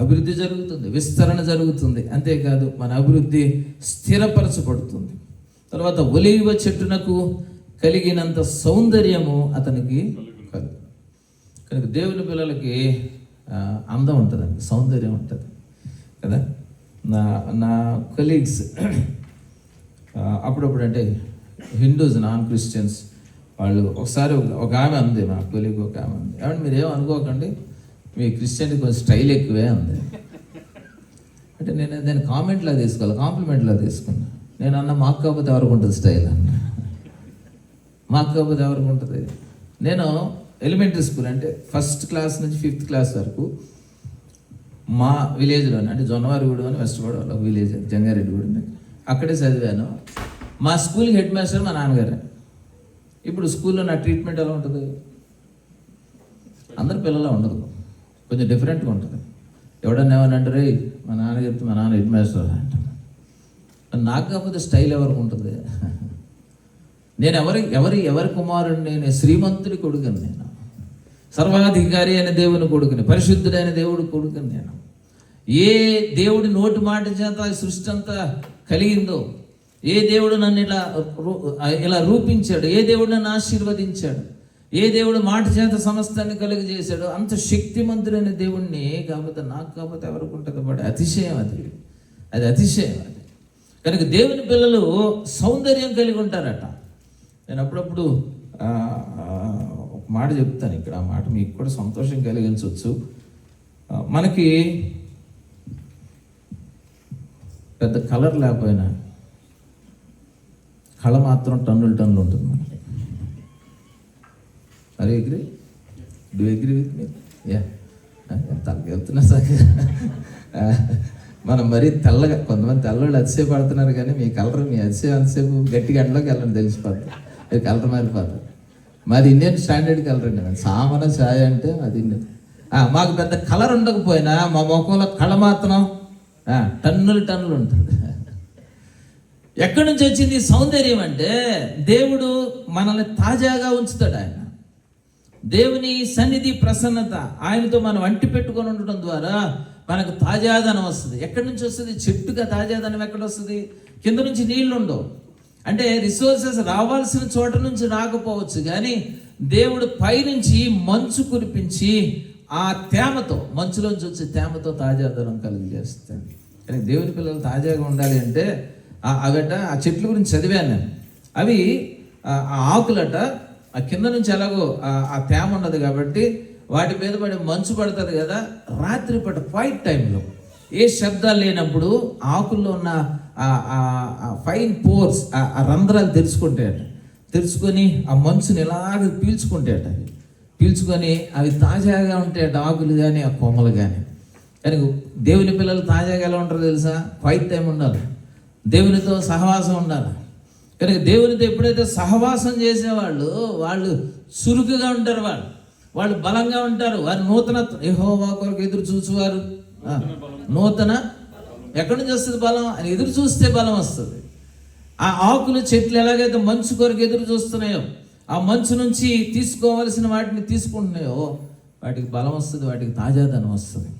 అభివృద్ధి జరుగుతుంది, విస్తరణ జరుగుతుంది. అంతేకాదు మన అభివృద్ధి స్థిరపరచబడుతుంది. తర్వాత ఒలీవ చెట్టునకు కలిగినంత సౌందర్యము అతనికి కలుగు. కనుక దేవుని పిల్లలకి అందం ఉంటుందండి, సౌందర్యం ఉంటుంది కదా. నా కొలీగ్స్ అప్పుడప్పుడు అంటే హిందూస్, నాన్ క్రిస్టియన్స్ వాళ్ళు ఒకసారి ఒక ఆమె అంది, మా కొలీగ్ ఒక ఆమె అంది, ఏమంటే మీరేమో అనుకోకండి మీ క్రిస్టియన్కి కొంచెం స్టైల్ ఎక్కువే అంది. అంటే నేను దాన్ని కామెంట్లా తీసుకోవాలి, కాంప్లిమెంట్లా తీసుకున్నా. నేను అన్న మాకు కాకపోతే ఎవరికి ఉంటుంది స్టైల్ అన్న, మాకు కాకపోతే ఎవరికి ఉంటుంది. నేను ఎలిమెంటరీ స్కూల్ అంటే 1st క్లాస్ నుంచి 5th క్లాస్ వరకు మా విలేజ్లోనే, అంటే జొన్నవారిగూడెం అని వెస్ట్గోడ ఒక విలేజ్, జంగారెడ్డిగూడెం, అక్కడే చదివాను. మా స్కూల్కి హెడ్ మాస్టర్ మా నాన్నగారే. ఇప్పుడు స్కూల్లో నా ట్రీట్మెంట్ ఎలా ఉంటుంది? అందరి పిల్లలా ఉండదు, కొంచెం డిఫరెంట్గా ఉంటుంది. ఎవడన్నా ఏమని అంటారు, మా నాన్న చెప్తే మా నాన్న హెడ్ మాస్టర్ అంటాను. నాకు కాకపోతే స్టైల్ ఎవరికి ఉంటుంది? నేను ఎవరి కుమారుడిని? నేను శ్రీమంతుడి కొడుకుని, నేను సర్వాధికారి అయిన దేవుని కొడుకుని, పరిశుద్ధుడైన దేవుడి కొడుకుని. నేను ఏ దేవుడి నోటి మాట చేత సృష్టి అంతా కలిగిందో, ఏ దేవుడు నన్ను ఇలా రూపించాడు, ఏ దేవుడు నన్ను ఆశీర్వదించాడు, ఏ దేవుడు మాట చేత సమస్తాన్ని కలుగజేశాడు, అంత శక్తిమంతుడైన దేవుణ్ణి కాకపోతే నాకు కాకపోతే ఎవరికి ఉంటుంది? బట్ అతిశయం అది అతిశయం అది. కనుక దేవుని పిల్లలు సౌందర్యం కలిగి ఉంటారట. నేను అప్పుడప్పుడు ఒక మాట చెప్తాను ఇక్కడ, ఆ మాట మీకు కూడా సంతోషం కలిగించవచ్చు. మనకి పెద్ద కలర్ లేకపోయినా కళ మాత్రం టన్నులు ఉంటుంది మనకి. అరే agree? Do agree with me? Yeah, తలకి వెళ్తున్నా సార్. మనం మరీ తెల్లగా, కొంతమంది తెల్లవాళ్ళు అతిసేపు పడుతున్నారు, కానీ మీ కలర్, మీ అతిసేపు అంతసేపు గట్టిగా ఎండలోకి వెళ్ళండి తెలిసిపోతుంది, అది కలర్ మారిపోతుంది. మాది ఇండియన్ స్టాండర్డ్ కలర్ అండి, సామన ఛాయ్ అంటే అది ఇండియన్. మాకు పెద్ద కలర్ ఉండకపోయినా మా ముఖంలో కళ మాత్రం టన్నులు ఉంటుంది. ఎక్కడి నుంచి వచ్చింది సౌందర్యం అంటే దేవుడు మనల్ని తాజాగా ఉంచుతాడు. ఆయన దేవుని సన్నిధి, ప్రసన్నత, ఆయనతో మనం అంటి పెట్టుకొని ఉండటం ద్వారా మనకు తాజాదనం వస్తుంది. ఎక్కడి నుంచి వస్తుంది? చెట్టుగా తాజాదనం ఎక్కడ వస్తుంది? కింద నుంచి నీళ్లు ఉండవు. అంటే రిసోర్సెస్ రావాల్సిన చోట నుంచి రాకపోవచ్చు, కానీ దేవుడు పైనుంచి మంచు కురిపించి ఆ తేమతో, మంచులోంచి వచ్చే తేమతో తాజాదనం కలిగజేస్తాడు. కానీ దేవుని పిల్లలు తాజాగా ఉండాలి అంటే అవట ఆ చెట్ల గురించి చదివాను నేను. అవి ఆ ఆకులట ఆ కింద నుంచి ఎలాగో ఆ తేమ ఉండదు కాబట్టి వాటి మీద పడి మంచు పడుతుంది కదా, రాత్రిపూట క్వైట్ టైంలో ఏ శబ్దాలు లేనప్పుడు ఆకుల్లో ఉన్న ఫైన్ పోర్స్, ఆ రంధ్రాలు తెరుచుకుంటాయట. తెరుచుకొని ఆ మంచుని ఎలాగ పీల్చుకుంటాయట. అవి పీల్చుకొని అవి తాజాగా ఉంటాయట, ఆకులు కానీ ఆ కొమ్మలు కానీ. కానీ దేవుని పిల్లలు తాజాగా ఎలా ఉంటారో తెలుసా? క్వైట్ టైం ఉండాలి, దేవునితో సహవాసం ఉండాలి. కనుక దేవునితో ఎప్పుడైతే సహవాసం చేసేవాళ్ళు వాళ్ళు చురుకుగా ఉంటారు, వాళ్ళు బలంగా ఉంటారు. వారి నూతనత్వం, యెహోవా కొరకు ఎదురు చూసేవారు. నూతన ఎక్కడి నుంచి వస్తుంది బలం? అని ఎదురు చూస్తే బలం వస్తుంది. ఆ ఆకులు, చెట్లు ఎలాగైతే మంచు కొరకు ఎదురు చూస్తున్నాయో, ఆ మంచు నుంచి తీసుకోవాల్సిన వాటిని తీసుకుంటున్నాయో వాటికి బలం వస్తుంది, వాటికి తాజాదనం వస్తుంది.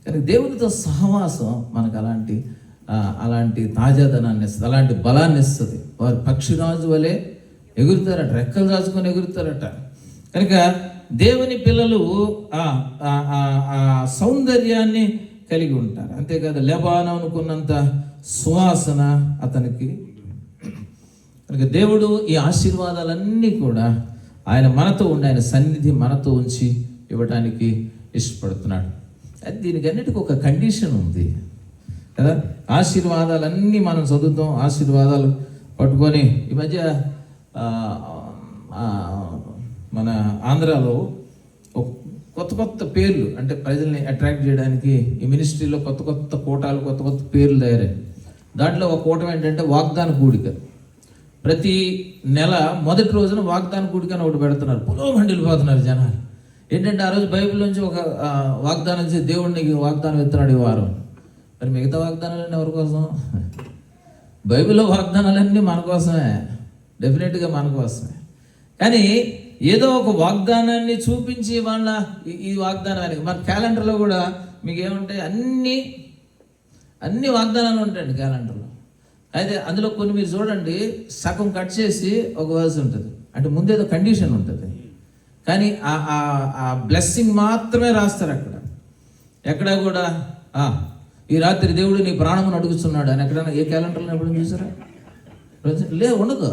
కానీ దేవునితో సహవాసం మనకు అలాంటి అలాంటి తాజాదనాన్ని ఇస్తుంది, అలాంటి బలాన్ని ఇస్తుంది. వారు పక్షిరాజు వలె ఎగురుతారట, రెక్కలు దాచుకొని ఎగురుతారట. కనుక దేవుని పిల్లలు ఆ సౌందర్యాన్ని కలిగి ఉంటారు. అంతేకాదు లెబానోనుకున్నంత సువాసన అతనికి. కనుక దేవుడు ఈ ఆశీర్వాదాలన్నీ కూడా ఆయన మనతో ఉండి, ఆయన సన్నిధి మనతో ఉంచి ఇవ్వడానికి ఇష్టపడుతున్నాడు. అది దీనికి అన్నిటికీ ఒక కండిషన్ ఉంది కదా. ఆశీర్వాదాలన్నీ మనం చదువుతాం, ఆశీర్వాదాలు పట్టుకొని ఈ మధ్య మన ఆంధ్రాలో కొత్త కొత్త పేర్లు, అంటే ప్రజల్ని అట్రాక్ట్ చేయడానికి ఈ మినిస్ట్రీలో కొత్త కొత్త కూటాలు, కొత్త కొత్త పేర్లు తయారయ్యాయి. దాంట్లో ఒక కూటం ఏంటంటే వాగ్దాన కూడిక. ప్రతి నెల మొదటి రోజున వాగ్దాన కూడిక అని ఒకటి పెడుతున్నారు. పులోమండిల్లిపోతున్నారు జనాలు. ఏంటంటే ఆ రోజు బైబిల్ నుంచి ఒక వాగ్దానం చేసి దేవుడికి వాగ్దానం ఇస్తున్నాడు ఈ వారం. మరి మిగతా వాగ్దానాలన్నీ ఎవరి కోసం? బైబిల్లో వాగ్దానాలన్నీ మన కోసమే, డెఫినెట్గా మన కోసమే. కానీ ఏదో ఒక వాగ్దానాన్ని చూపించి వాళ్ళ ఈ వాగ్దానానికి మన క్యాలెండర్లో కూడా మీకు ఏముంటాయి, అన్ని వాగ్దానాలు ఉంటాయండి క్యాలెండర్లో. అయితే అందులో కొన్ని మీరు చూడండి, సగం కట్ చేసి ఒక వర్స్ ఉంటుంది, అంటే ముందేదో కండిషన్ ఉంటుంది, కానీ ఆ బ్లెస్సింగ్ మాత్రమే రాస్తారు అక్కడ. ఎక్కడ కూడా ఈ రాత్రి దేవుడు నీ ప్రాణమును అడుగుతున్నాడు అని ఎక్కడైనా ఏ క్యాలెండర్లో ఎప్పుడు చూసారా? ఉండదు.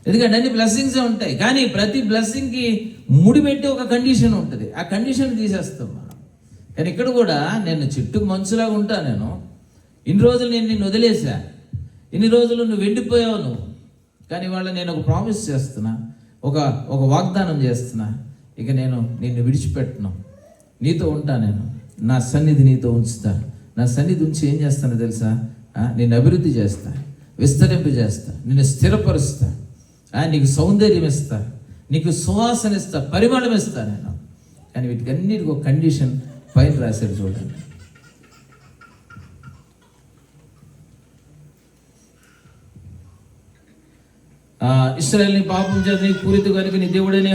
ఎందుకంటే అన్ని బ్లెస్సింగ్సే ఉంటాయి, కానీ ప్రతి బ్లెస్సింగ్కి ముడిపెట్టి ఒక కండిషన్ ఉంటుంది. ఆ కండిషన్ తీసేస్తాం మనం. కానీ ఇక్కడ కూడా నేను చెట్టుకు మంచులాగా ఉంటా, నేను ఇన్ని రోజులు నేను నిన్ను వదిలేసా, ఇన్ని రోజులు నువ్వు ఎండిపోయావు నువ్వు, కానీ ఇవాళ నేను ఒక ప్రామిస్ చేస్తున్నా, ఒక వాగ్దానం చేస్తున్నా, ఇక నేను నిన్ను విడిచిపెట్టను, నీతో ఉంటా, నేను నా సన్నిధి నీతో ఉంచుతా. నా సన్నిధి ఉంచి ఏం చేస్తానో తెలుసా? నిన్ను అభివృద్ధి చేస్తా, విస్తరింప చేస్తా, నిన్ను స్థిరపరుస్తా, నీకు సౌందర్యం ఇస్తా, నీకు సువాసన ఇస్తా, పరిమళం ఇస్తా నేను. కానీ వీటికి అన్నిటికీ ఒక కండిషన్ పైన రాశాడు చూడండి. ఇశ్రాయేలుని పాపం చేత నీ పూరిత కనుక నీ దేవుడైన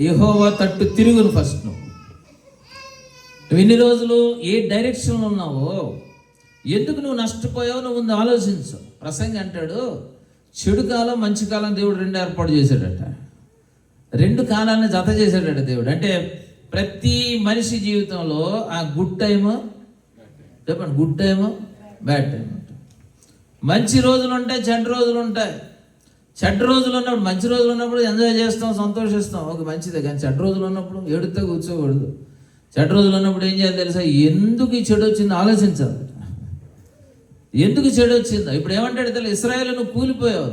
యెహోవా తట్టు తిరుగును. ఫస్ట్ నువ్వు ఇన్ని రోజులు ఏ డైరెక్షన్లో ఉన్నావో, ఎందుకు నువ్వు నష్టపోయావో నువ్వు ముందు ఆలోచించు. ప్రసంగి అంటాడు, చెడు కాలం మంచి కాలం దేవుడు రెండు ఏర్పాటు చేశాడట, రెండు కాలాన్ని జత చేశాడట దేవుడు. అంటే ప్రతి మనిషి జీవితంలో ఆ గుడ్ టైము, చెప్పండి, గుడ్ టైము, బ్యాడ్ టైం ఉంటాయి. మంచి రోజులు ఉంటాయి, చెడ్డ రోజులు ఉంటాయి. చెడ్డ రోజులు ఉన్నప్పుడు, మంచి రోజులు ఉన్నప్పుడు ఎంజాయ్ చేస్తాం, సంతోషిస్తాం, ఒక మంచిదే. కానీ చెడ్డ రోజులు ఉన్నప్పుడు ఏడుతో కూర్చోకూడదు. చెడ్డ రోజులు ఉన్నప్పుడు ఏం చేయాలి తెలుసా? ఎందుకు ఈ చెడు వచ్చిందో ఆలోచించాలి. ఎందుకు చెడు వచ్చిందో? ఇప్పుడు ఏమంటాడు తెలుసు, ఇశ్రాయేలు నువ్వు కూలిపోయావు,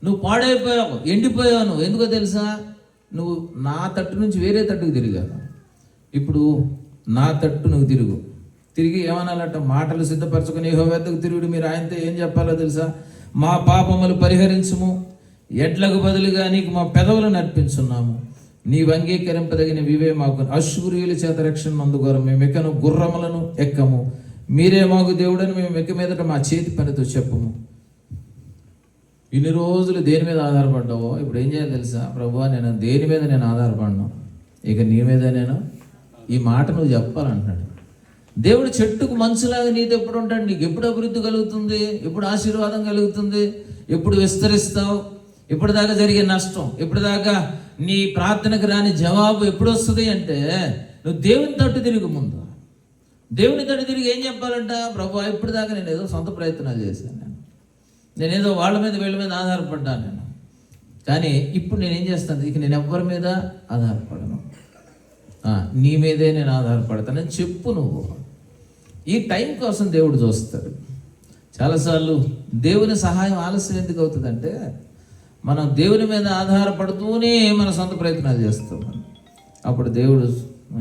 నువ్వు పాడైపోయావు, ఎండిపోయావు. నువ్వు ఎందుకో తెలుసా? నువ్వు నా తట్టు నుంచి వేరే తట్టుకు తిరిగాను. ఇప్పుడు నా తట్టు నువ్వు తిరిగి ఏమనాలట? మాటలు సిద్ధపరచుకుని యెహోవా వద్దకు తిరుగుడు. మీరు ఆయనతో ఏం చెప్పాలో తెలుసా? మా పాపములు పరిహరించుము, ఎడ్లకు బదులుగా నీకు మా పెదవులను అర్పించున్నాము, నీవు అంగీకరింపదగిన వివే మాకు. అశ్షూరీయుల చేత రక్షణ నందుకోరం, మేము ఎక్కను గుర్రములను ఎక్కము, మీరే మాకు దేవుడని మేము ఎక్క మీదట మా చేతి పనితో చెప్పము. ఇన్ని రోజులు దేని మీద ఆధారపడ్డావో ఇప్పుడు ఏం చేయాలి తెలుసా? ప్రభువా, నేను దేని మీద నేను ఆధారపడ్డాను, ఇక నీ మీద నేను ఈ మాట నువ్వు చెప్పాలంటున్నాడు. దేవుడు చెట్టుకు మంచులాగా నీతో ఎప్పుడు ఉంటాడు? నీకు ఎప్పుడు అభివృద్ధి కలుగుతుంది, ఎప్పుడు ఆశీర్వాదం కలుగుతుంది, ఎప్పుడు విస్తరిస్తావు, ఎప్పుడు దాకా జరిగే నష్టం, ఎప్పుడు దాకా నీ ప్రార్థనకు రాని జవాబు ఎప్పుడు వస్తుంది అంటే, నువ్వు దేవుని తట్టు తిరిగి ముందు. దేవుని తట్టు తిరిగి ఏం చెప్పాలంట? ప్రభు, ఇప్పుడు దాకా నేను ఏదో సొంత ప్రయత్నాలు చేశాను, నేనేదో వాళ్ళ మీద వీళ్ళ మీద ఆధారపడ్డాను నేను, కానీ ఇప్పుడు నేనేం చేస్తాను? ఇక నేను ఎవ్వరి మీద ఆధారపడను, నీ మీదే నేను ఆధారపడతానని చెప్పు. నువ్వు ఈ టైం కోసం దేవుడు చూస్తాడు. చాలాసార్లు దేవుని సహాయం ఆలస్యం ఎందుకు అవుతుందంటే, మనం దేవుని మీద ఆధారపడుతూనే మన సొంత ప్రయత్నాలు చేస్తాం. అప్పుడు దేవుడు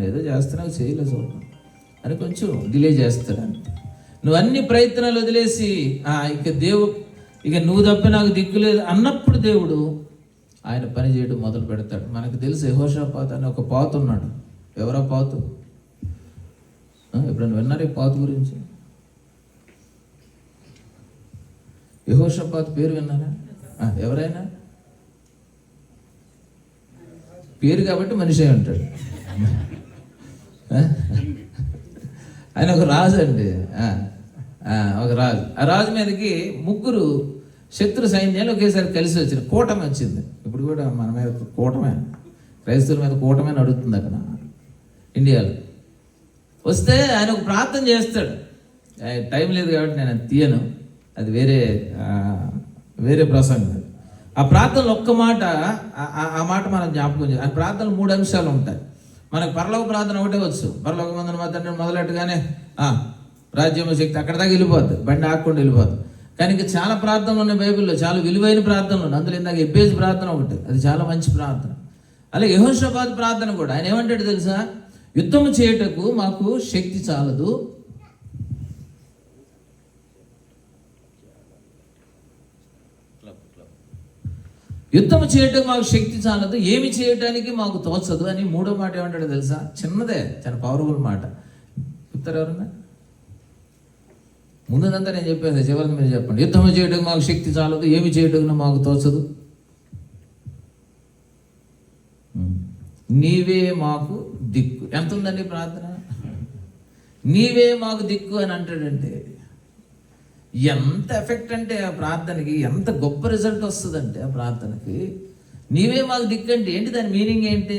ఏదో చేస్తున్నావు, చేయలేదు చూద్దాం అని కొంచెం డిలే చేస్తాడని. నువ్వు అన్ని ప్రయత్నాలు వదిలేసి ఇక నువ్వు తప్ప నాకు దిక్కు లేదు అన్నప్పుడు దేవుడు ఆయన పని చేయడం మొదలు పెడతాడు. మనకు తెలుసు, యెహోషాపాతు అని ఒక పాతు ఉన్నాడు. ఎవరా పాతు? ఎప్పుడైనా విన్నారా ఈ పాతు గురించి? యెహోషాపాతు పేరు విన్నారా? ఎవరైనా పేరు కాబట్టి మనిషి ఉంటాడు. ఆయన ఒక రాజు అండి, ఒక రాజు. ఆ రాజు మీదకి 3 శత్రు సైన్యాలు ఒకేసారి కలిసి వచ్చింది, కూటమి వచ్చింది. ఇప్పుడు కూడా మన మీద కూటమే, క్రైస్తవుల మీద కూటమే నడుస్తుంది అక్కడ ఇండియాలో. వస్తే ఆయన ఒక ప్రార్థన చేస్తాడు. టైం లేదు కాబట్టి నేను అది తీయను, అది వేరే ప్రసంగం. ఆ ప్రార్థనలో ఒక్క మాట, ఆ మాట మనం జ్ఞాపకం చేయాలి. ఆ ప్రార్థనలు 3 అంశాలు ఉంటాయి. మనకు పరలోక ప్రార్థన ఒకటే వచ్చు. పరలోక మందున మా తండ్రి మొదలెట్టుగానే రాజ్యము శక్తి అక్కడ దాకా వెళ్ళిపోద్ది, బండి ఆకుండా వెళ్ళిపోద్ది. కానీ ఇంకా చాలా ప్రార్థనలు ఉన్నాయి బైబిల్లో, చాలా విలువైన ప్రార్థనలు ఉన్నాయి. అందులో ఇందాక ఎబ్బేజు ప్రార్థన ఒకటి, అది చాలా మంచి ప్రార్థన. అలాగే యెహోషాపాతు ప్రార్థన కూడా. ఆయన ఏమంటాడు తెలుసా? యుద్ధము చేయుటకు మాకు శక్తి చాలదు, యుద్ధము చేయటం మాకు శక్తి చాలదు, ఏమి చేయటానికి మాకు తోచదు అని 3వ మాట ఏమంటాడు తెలుసా? చిన్నదే, చాలా పవర్ఫుల్ మాట. చెప్తారు ఎవరన్నా? ముందుదంతా నేను చెప్పేది, చివరిని మీరు చెప్పండి. యుద్ధము చేయటం మాకు శక్తి చాలదు, ఏమి చేయటం మాకు తోచదు, నీవే మాకు దిక్కు. ఎంత ఉందండి ప్రార్థన? నీవే మాకు దిక్కు అని అంటాడంటే ఎంత ఎఫెక్ట్ అంటే ఆ ప్రార్థనకి, ఎంత గొప్ప రిజల్ట్ వస్తుందంటే ఆ ప్రార్థనకి. నీవే మాకు దిక్కు అంటే ఏంటి? దాని మీనింగ్ ఏంటి?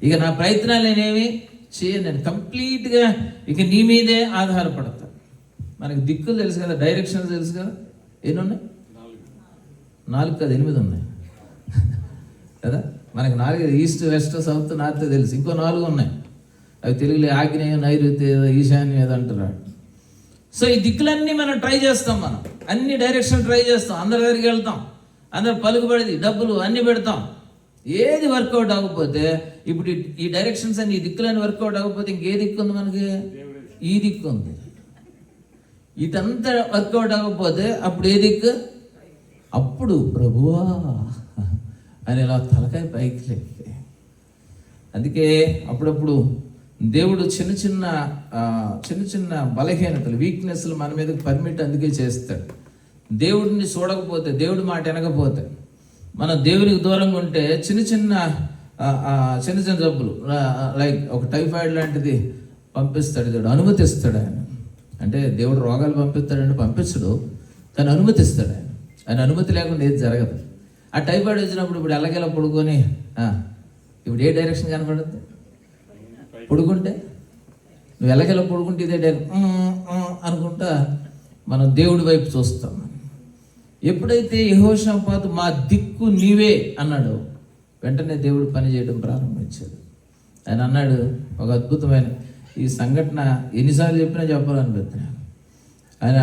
ఇక నా ప్రయత్నాలు నేనేమి చేయను, నేను కంప్లీట్గా ఇక నీ మీదే ఆధారపడతా. మనకి దిక్కులు తెలుసు కదా, డైరెక్షన్స్ తెలుసు కదా. ఎన్ని ఉన్నాయి? 4 కాదు, 8 ఉన్నాయి కదా. మనకి 4, ఈస్ట్, వెస్ట్, సౌత్, నార్త్ తెలుసు. ఇంకో 4 ఉన్నాయి. అవి తెలుగులో ఆగ్నేయ, నైరుతి, ఈశాన్యం ఏదో అంటారు. సో ఈ దిక్కులన్నీ మనం ట్రై చేస్తాం, మనం అన్ని డైరెక్షన్ ట్రై చేస్తాం, అందరి దగ్గరికి వెళ్తాం, అందరు పలుకుబడి డబ్బులు అన్ని పెడతాం. ఏది వర్కౌట్ అవ్వకపోతే, ఇప్పుడు ఈ డైరెక్షన్స్ అన్ని, ఈ దిక్కులన్నీ వర్కౌట్ అవ్వకపోతే ఇంకే దిక్కు ఉంది మనకి? ఈ దిక్కు ఉంది. ఇదంతా వర్కౌట్ అవ్వకపోతే అప్పుడు ఏ దిక్కు? అప్పుడు ప్రభువా అని ఇలా తలకాయ పైకి లేపి. అందుకే అప్పుడప్పుడు దేవుడు చిన్న చిన్న బలహీనతలు, వీక్నెస్లు మన మీదకి పర్మిట్ అందుకే చేస్తాడు. దేవుడిని చూడకపోతే, దేవుడి మాట వినకపోతే, మన దేవునికి దూరంగా ఉంటే చిన్న చిన్న జబ్బులు, లైక్ ఒక టైఫాయిడ్ లాంటిది పంపిస్తాడు దేవుడు, అనుమతిస్తాడు ఆయన. అంటే దేవుడు రోగాలు పంపిస్తాడంటే పంపించడు, కానీ అనుమతిస్తాడు ఆయన. ఆయన అనుమతి లేకుండా ఏది జరగదు. ఆ టైఫాయిడ్ వచ్చినప్పుడు ఇప్పుడు ఎలాగెలా పడుకొని, ఇప్పుడు ఏ డైరెక్షన్ కనపడుతుంది? పడుకుంటే నువ్వు ఎలాగెలా పడుకుంటే ఇదే అనుకుంటా మనం దేవుడి వైపు చూస్తాం. ఎప్పుడైతే యెహోషాపాతు మా దిక్కు నీవే అన్నాడు, వెంటనే దేవుడు పని చేయడం ప్రారంభించాడు. ఆయన అన్నాడు ఒక అద్భుతమైన ఈ సంఘటన, ఎన్నిసార్లు చెప్పినా చెప్పాలనిపిస్తుంది. ఆయన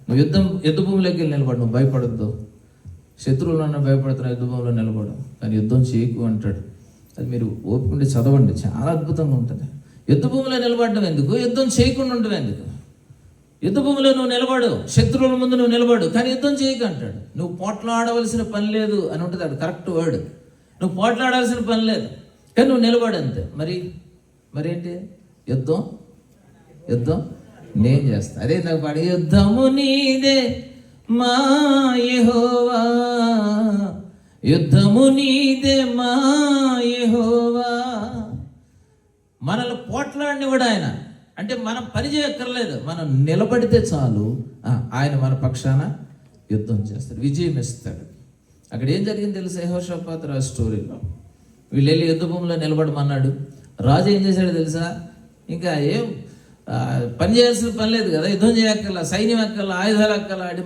నువ్వు యుద్ధ భూమిలోకి వెళ్ళి నిలబడు, నువ్వు భయపడద్దు, శత్రువులన్నా భయపడుతున్న యుద్ధ భూమిలో నిలబడు, కానీ యుద్ధం చేయకు అంటాడు. అది మీరు ఓపుకుంటే చదవండి, చాలా అద్భుతంగా ఉంటుంది. యుద్ధ భూమిలో నిలబడడం ఎందుకు? యుద్ధం చేయకుండా ఉండడం ఎందుకు? యుద్ధ భూమిలో నువ్వు నిలబడు, శత్రువుల ముందు నువ్వు నిలబడు, కానీ యుద్ధం చేయకు అంటాడు. నువ్వు పోట్లాడవలసిన పని లేదు అని ఉంటుంది, అది కరెక్ట్ వర్డ్. నువ్వు పోట్లాడాల్సిన పని లేదు, కానీ నువ్వు నిలబడు అంతే. మరేంటి? యుద్ధం నేను చేస్తా. అదే నాకు పాడి, యుద్ధము నీదే మా యెహోవా, యుద్ధము నీదే మా యెహోవా. మనల్ని పోట్లాడినివాడు ఆయన. అంటే మనం పని చేయక్కర్లేదు, మనం నిలబడితే చాలు, ఆయన మన పక్షాన యుద్ధం చేస్తాడు, విజయం ఇస్తాడు. అక్కడ ఏం జరిగింది తెలుసా? యెహోషాపాతు రాజు స్టోరీలో వీళ్ళు వెళ్ళి యుద్ధ భూమిలో నిలబడమన్నాడు. రాజు ఏం చేశాడు తెలుసా? ఇంకా ఏం పని చేయాల్సిన పని లేదు కదా, యుద్ధం చేయక్కర్లా, సైన్యం ఎక్కర్లా, ఆయుధాలు ఎక్కర్లా. అంటే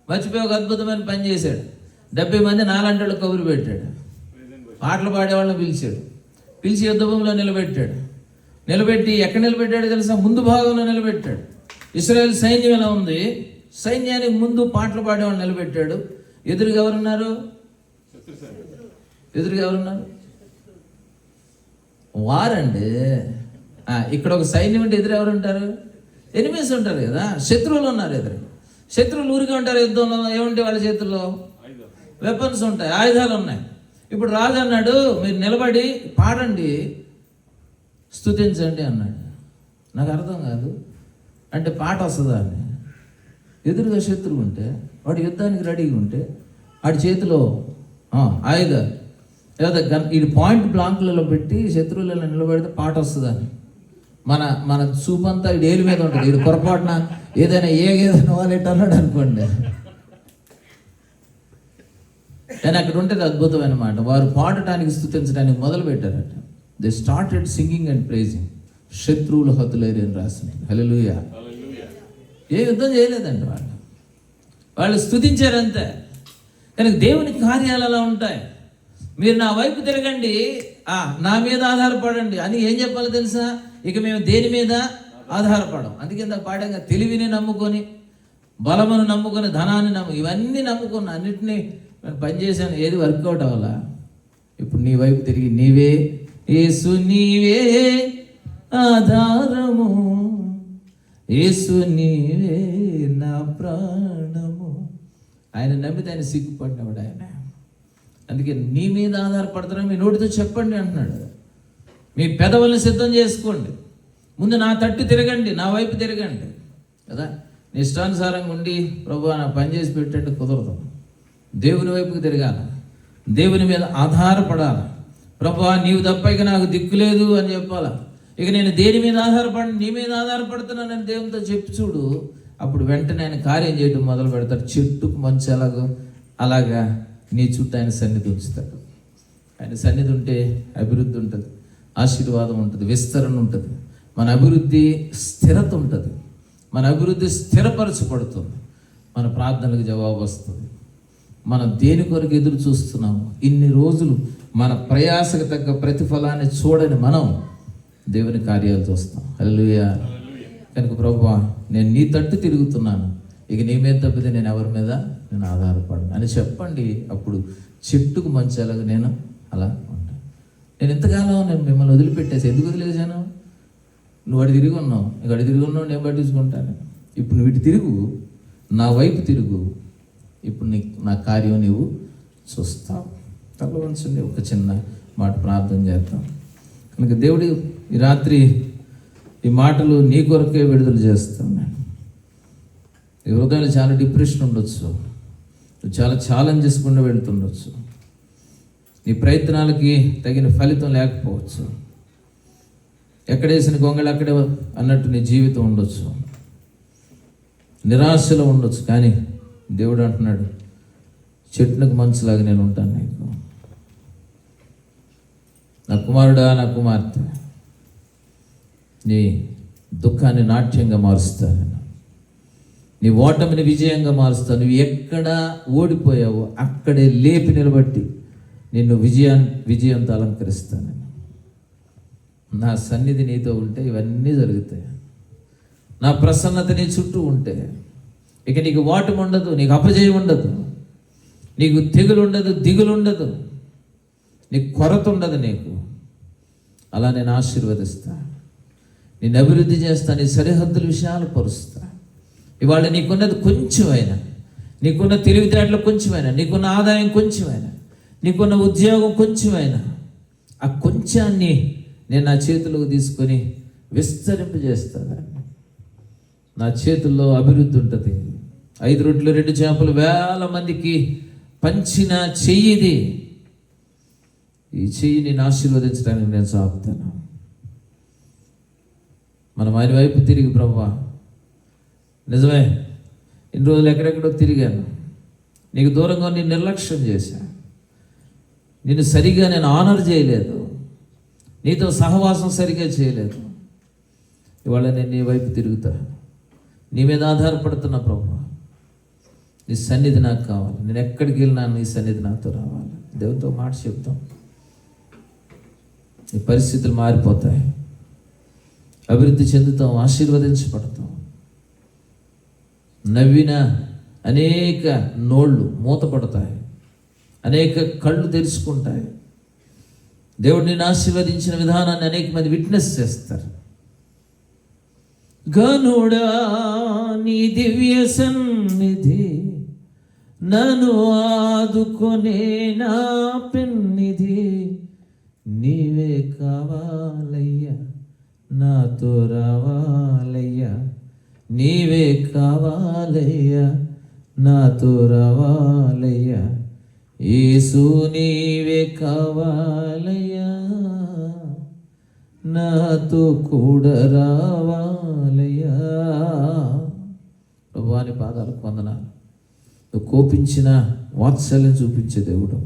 మర్చిపోయి ఒక అద్భుతమైన పని చేశాడు. 70 మంది నాలంటాడు కబురు పెట్టాడు, పాటలు పాడేవాళ్ళని పిలిచి యుద్ధ భూమిలో నిలబెట్టి ఎక్కడ నిలబెట్టాడు తెలుసా? ముందు భాగంలో నిలబెట్టాడు. ఇశ్రాయేల్ సైన్యం ఎలా ఉంది, సైన్యానికి ముందు పాటలు పాడేవాళ్ళని నిలబెట్టాడు. ఎదురుగా ఎవరున్నారు? వారండి. ఇక్కడ ఒక సైన్యం అంటే ఎదురు ఎవరు ఉంటారు? ఎనిమీస్ ఉంటారు కదా, శత్రువులు ఉన్నారు ఎదురు. శత్రువులు ఊరికే ఉంటారు యుద్ధంలో. ఏముంటాయి వాళ్ళ చేతుల్లో? వెపన్స్ ఉంటాయి, ఆయుధాలు ఉన్నాయి. ఇప్పుడు రాజు అన్నాడు, మీరు నిలబడి పాడండి, స్తుతించండి అన్నాడు. నాకు అర్థం కాదు, అంటే పాట వస్తుందా అని. ఎదురుగా శత్రువు ఉంటే, వాడు యుద్ధానికి రెడీగా ఉంటే, వాడి చేతిలో ఆయుధాలు లేదా ఈ పాయింట్ బ్లాంక్లలో పెట్టి శత్రువులలో నిలబడితే పాట వస్తుందని. మన చూపంతా ఏలు మీద ఉంటుంది. ఇది పొరపాటున ఏదైనా వాలెట్ అన్నాడు అనుకోండి, కానీ అక్కడ ఉంటుంది అద్భుతమైన మాట. వారు పాడటానికి స్తుతించడానికి మొదలు పెట్టారట. They started singing and praising. శత్రువులు హతులేరు అని రాసింది. హల్లెలూయా. ఏ యుద్ధం చేయలేదండి వాళ్ళు స్తుతించారంతే. కానీ దేవుని కార్యాలు అలా ఉంటాయి. మీరు నా వైపు తిరగండి, నా మీద ఆధారపడండి అని ఏం చెప్పాలో తెలుసా? ఇక మేము దేని మీద ఆధారపడం. అందుకే ఇందాక పాడంగా తెలివిని నమ్ముకొని, బలమును నమ్ముకొని, ధనాన్ని ఇవన్నీ నమ్ముకున్న అన్నిటినీ పనిచేశాను, ఏది వర్కౌట్ అవ్వాలా? ఇప్పుడు నీ వైపు తిరిగి నీవే యేసు, నీవే ఆధారము, యేసు నీవే నా ప్రాణము. ఆయన నమ్మితే ఆయన సిగ్గుపడినవాడు ఆయన. అందుకే నీ మీద ఆధారపడుతున్నా మీ నోటితో చెప్పండి అంటున్నాడు. మీ పెదవుల్ని సిద్ధం చేసుకోండి, ముందు నా తట్టు తిరగండి, నా వైపు తిరగండి కదా. నీ ఇష్టానుసారంగా ఉండి ప్రభు నా పని చేసి పెట్టండి కుదరదు. దేవుని వైపుకి తిరగాల, దేవుని మీద ఆధారపడాలి. ప్రభు నీవు తప్ప ఇక నాకు దిక్కు లేదు అని చెప్పాలా. ఇక నేను దేని మీద ఆధారపడి, నీ మీద ఆధారపడుతున్నానని దేవునితో చెప్పి చూడు. అప్పుడు వెంటనే ఆయన కార్యం చేయడం మొదలు పెడతాడు. చెట్టుకు మంచి అలాగా నీ చుట్టూ ఆయన సన్నిధి ఉంచుతాడు. ఆయన సన్నిధి ఉంటే అభివృద్ధి ఉంటుంది, ఆశీర్వాదం ఉంటుంది, విస్తరణ ఉంటుంది. మన అభివృద్ధి స్థిరత ఉంటుంది, మన అభివృద్ధి స్థిరపరచబడుతుంది, మన ప్రార్థనలకు జవాబు వస్తుంది. మనం దేని కొరకు ఎదురు చూస్తున్నాము? ఇన్ని రోజులు మన ప్రయాసకు తగ్గ ప్రతిఫలాన్ని చూడని మనం దేవుని కార్యాలు చూస్తాం. హల్లెలూయా. కనుక ప్రభువా నేను నీ తట్టు తిరుగుతున్నాను, ఇక నీ మీద తప్పితే నేను ఎవరి మీద నేను ఆధారపడను అని చెప్పండి. అప్పుడు చెట్టుకు మంచాలకు నేను అలా ఉంటాను. నేను ఇంతకాలం నేను మిమ్మల్ని వదిలిపెట్టేసి ఎందుకు వదిలేసాను? నువ్వు అడి తిరిగి ఉన్నావు, ఇక అడి తిరిగి ఉన్నావు, నేను పట్టించుకుంటాను. ఇప్పుడు నువ్వు ఇటు తిరుగు, నా వైపు తిరుగు, ఇప్పుడు నా కార్యం నీవు చూస్తావు. తల వంచండి, ఒక చిన్న మాట ప్రార్థన చేద్దాం. కనుక దేవుడు ఈ రాత్రి ఈ మాటలు నీ కొరకే విడుదల చేస్తాను. నేను ఈ హృదయంలో చాలా డిప్రెషన్ ఉండొచ్చు, నువ్వు చాలా ఛాలెంజెస్ గుండా వెళ్తుండొచ్చు, నీ ప్రయత్నాలకి తగిన ఫలితం లేకపోవచ్చు, ఎక్కడేసిన గొంగళి అక్కడే అన్నట్టు నీ జీవితం ఉండొచ్చు, నిరాశలో ఉండొచ్చు. కానీ దేవుడు అంటున్నాడు, చెట్టుకు మంచులాగా నేను ఉంటాను నీకు. నా కుమారుడా, నా కుమార్తె, నీ దుఃఖాన్ని నాట్యంగా మారుస్తాను, నీ ఓటమిని విజయంగా మారుస్తాను. నువ్వు ఎక్కడ ఓడిపోయావో అక్కడే లేపి నిలబట్టి నిన్ను విజయంతో అలంకరిస్తాను. నా సన్నిధి నీతో ఉంటే ఇవన్నీ జరుగుతాయి. నా ప్రసన్నత నీ చుట్టూ ఉంటే ఇక నీకు ఓటమి ఉండదు, నీకు అపజయం ఉండదు, నీకు తెగులు ఉండదు, దిగులు ఉండదు, నీకు కొరత ఉండదు. నీకు అలా నేను ఆశీర్వదిస్తా, నేను అభివృద్ధి చేస్తా, నీ సరిహద్దుల విషయాలు పరుస్తా. ఇవాళ నీకున్నది కొంచెమైనా, నీకున్న తెలివితేటలు కొంచెమైనా, నీకున్న ఆదాయం కొంచెమైనా, నీకున్న ఉద్యోగం కొంచెమైనా, ఆ కొంచాన్ని నేను నా చేతిలోకి తీసుకొని విస్తరింపజేస్తాను. నా చేతుల్లో అభివృద్ధి ఉంటుంది. 5 రొట్టెలు 2 చేపలు 1000 మందికి పంచిన చెయ్యిది. ఈ చెయ్యి నేను ఆశీర్వదించడానికి నేను సాగుతాను. మనం ఆయన వైపు తిరిగి, ప్రభువా నిజమే ఇన్ని రోజులు ఎక్కడెక్కడో తిరిగాను, నీకు దూరంగా నేను నిర్లక్ష్యం చేశాను, నిన్ను సరిగా నేను ఆనర్ చేయలేదు, నీతో సహవాసం సరిగా చేయలేదు. ఇవాళ నేను నీ వైపు తిరుగుతా, నీ మీద ఆధారపడుతున్నా. ప్రభువా నీ సన్నిధి నాకు కావాలి, నేను ఎక్కడికి వెళ్ళినా నీ సన్నిధి నాతో రావాలి. దేవునితో మాట చెప్తాం, నీ పరిస్థితులు మారిపోతాయి, అభివృద్ధి చెందుతాం, ఆశీర్వదించబడతాం. నవ్విన అనేక నోళ్ళు మూతపడతాయి, అనేక కళ్ళు తెరుచుకుంటాయి. దేవుడు నిన్ను ఆశీర్వదించిన విధానాన్ని అనేక మంది విట్నెస్ చేస్తారు. గనుడా నీ దివ్య సన్నిధి నన్ను ఆదుకొనే నా పెన్నిధి, నీవే కావాలయ్యా, నాతో రావాలయ్యా, నీవే కావాలయ్యా, నాతో రావాలయ్యా, యేసు నీవే కావాలయ్యా, నాతో కూడా రావాలయ్యా. ప్రభువాని పాదాలకు వందనాలు. నువ్వు కోపించిన వాత్సల్యం చూపించే దేవుడు.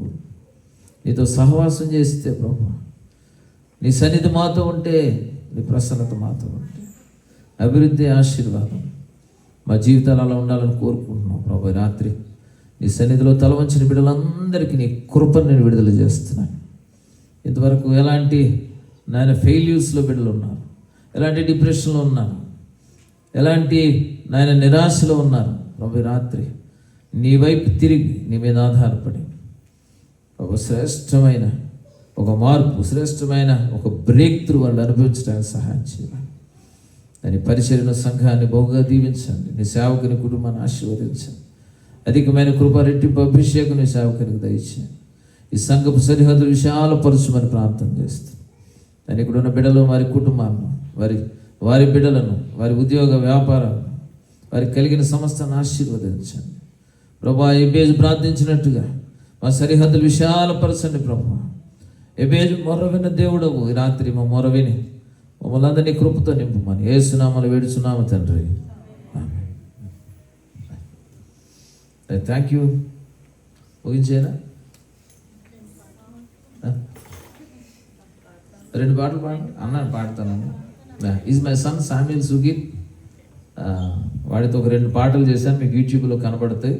నీతో సహవాసం చేస్తే ప్రభు, నీ సన్నిధి మాతో ఉంటే, నీ ప్రసన్నత మాతో ఉంటే, అభివృద్ధి, ఆశీర్వాదం మా జీవితాలు అలా ఉండాలని కోరుకుంటున్నాం ప్రభు. రాత్రి నీ సన్నిధిలో తల వంచిన బిడ్డలందరికీ నీ కృపను నేను విడుదల చేస్తున్నాను. ఇంతవరకు ఎలాంటి నాయన ఫెయిల్యూర్స్లో బిడ్డలు ఉన్నారు, ఎలాంటి డిప్రెషన్లో ఉన్నారు, ఎలాంటి నాయన నిరాశలో ఉన్నారు ప్రభు. రాత్రి నీ వైపు తిరిగి నీ మీద ఆధారపడి ఒక శ్రేష్టమైన ఒక మార్పు, శ్రేష్టమైన ఒక బ్రేక్ త్రూ వాళ్ళు అనుభవించడానికి సహాయం చేయాలి. దాని పరిచర్యను సంఘాన్ని బహుగా దీవించండి. నీ సేవకుని కుటుంబాన్ని ఆశీర్వదించండి. అధికమైన కృప, రెట్టింపు అభిషేకం నీ సేవకునికి దయచేయండి. ఈ సంఘపు సరిహద్దులు విశాలపరచమని ప్రార్థన చేస్తాను. దాని ఇక్కడ ఉన్న బిడ్డలు, వారి కుటుంబాలను, వారి బిడ్డలను, వారి ఉద్యోగ వ్యాపారాలను, వారికి కలిగిన సమస్తాన్ని ఆశీర్వదించండి ప్రభా. ఎబేజు ప్రార్థించినట్టుగా మా సరిహద్దులు విశాలపరచండి ప్రభా. ఎబేజు మొరవిన దేవుడవు, ఈ రాత్రి మా మొరవిని మమ్మల్ని అందరినీ కృపతో నింపమని యేసునామములో వేడుచున్నాము తండ్రి. Thank you. ముగించేనా? 2 పాటలు పాడండి. అన్నాను పాడతానని. Is my son Samuel Sugeeth. వాడితో ఒక 2 పాటలు చేశాను, మీకు యూట్యూబ్లో కనబడతాయి.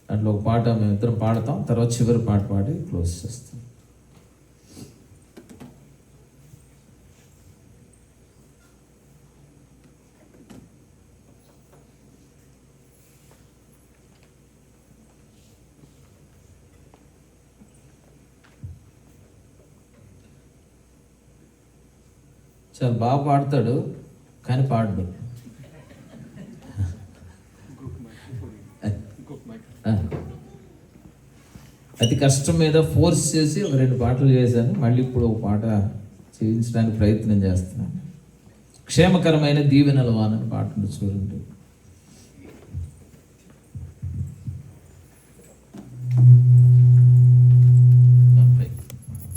దాంట్లో ఒక పాట మేమిద్దరం పాడతాం, తర్వాత చివరి పాట పాడి క్లోజ్ చేస్తాం. చాలా బాగా పాడతాడు, కానీ పాడడు. అతి కష్టం మీద ఫోర్స్ చేసి ఒక 2 పాటలు చేశాను. మళ్ళీ ఇప్పుడు ఒక పాట చేయించడానికి ప్రయత్నం చేస్తున్నాను. క్షేమకరమైన దీవెనల వానని పాటను చూడండి.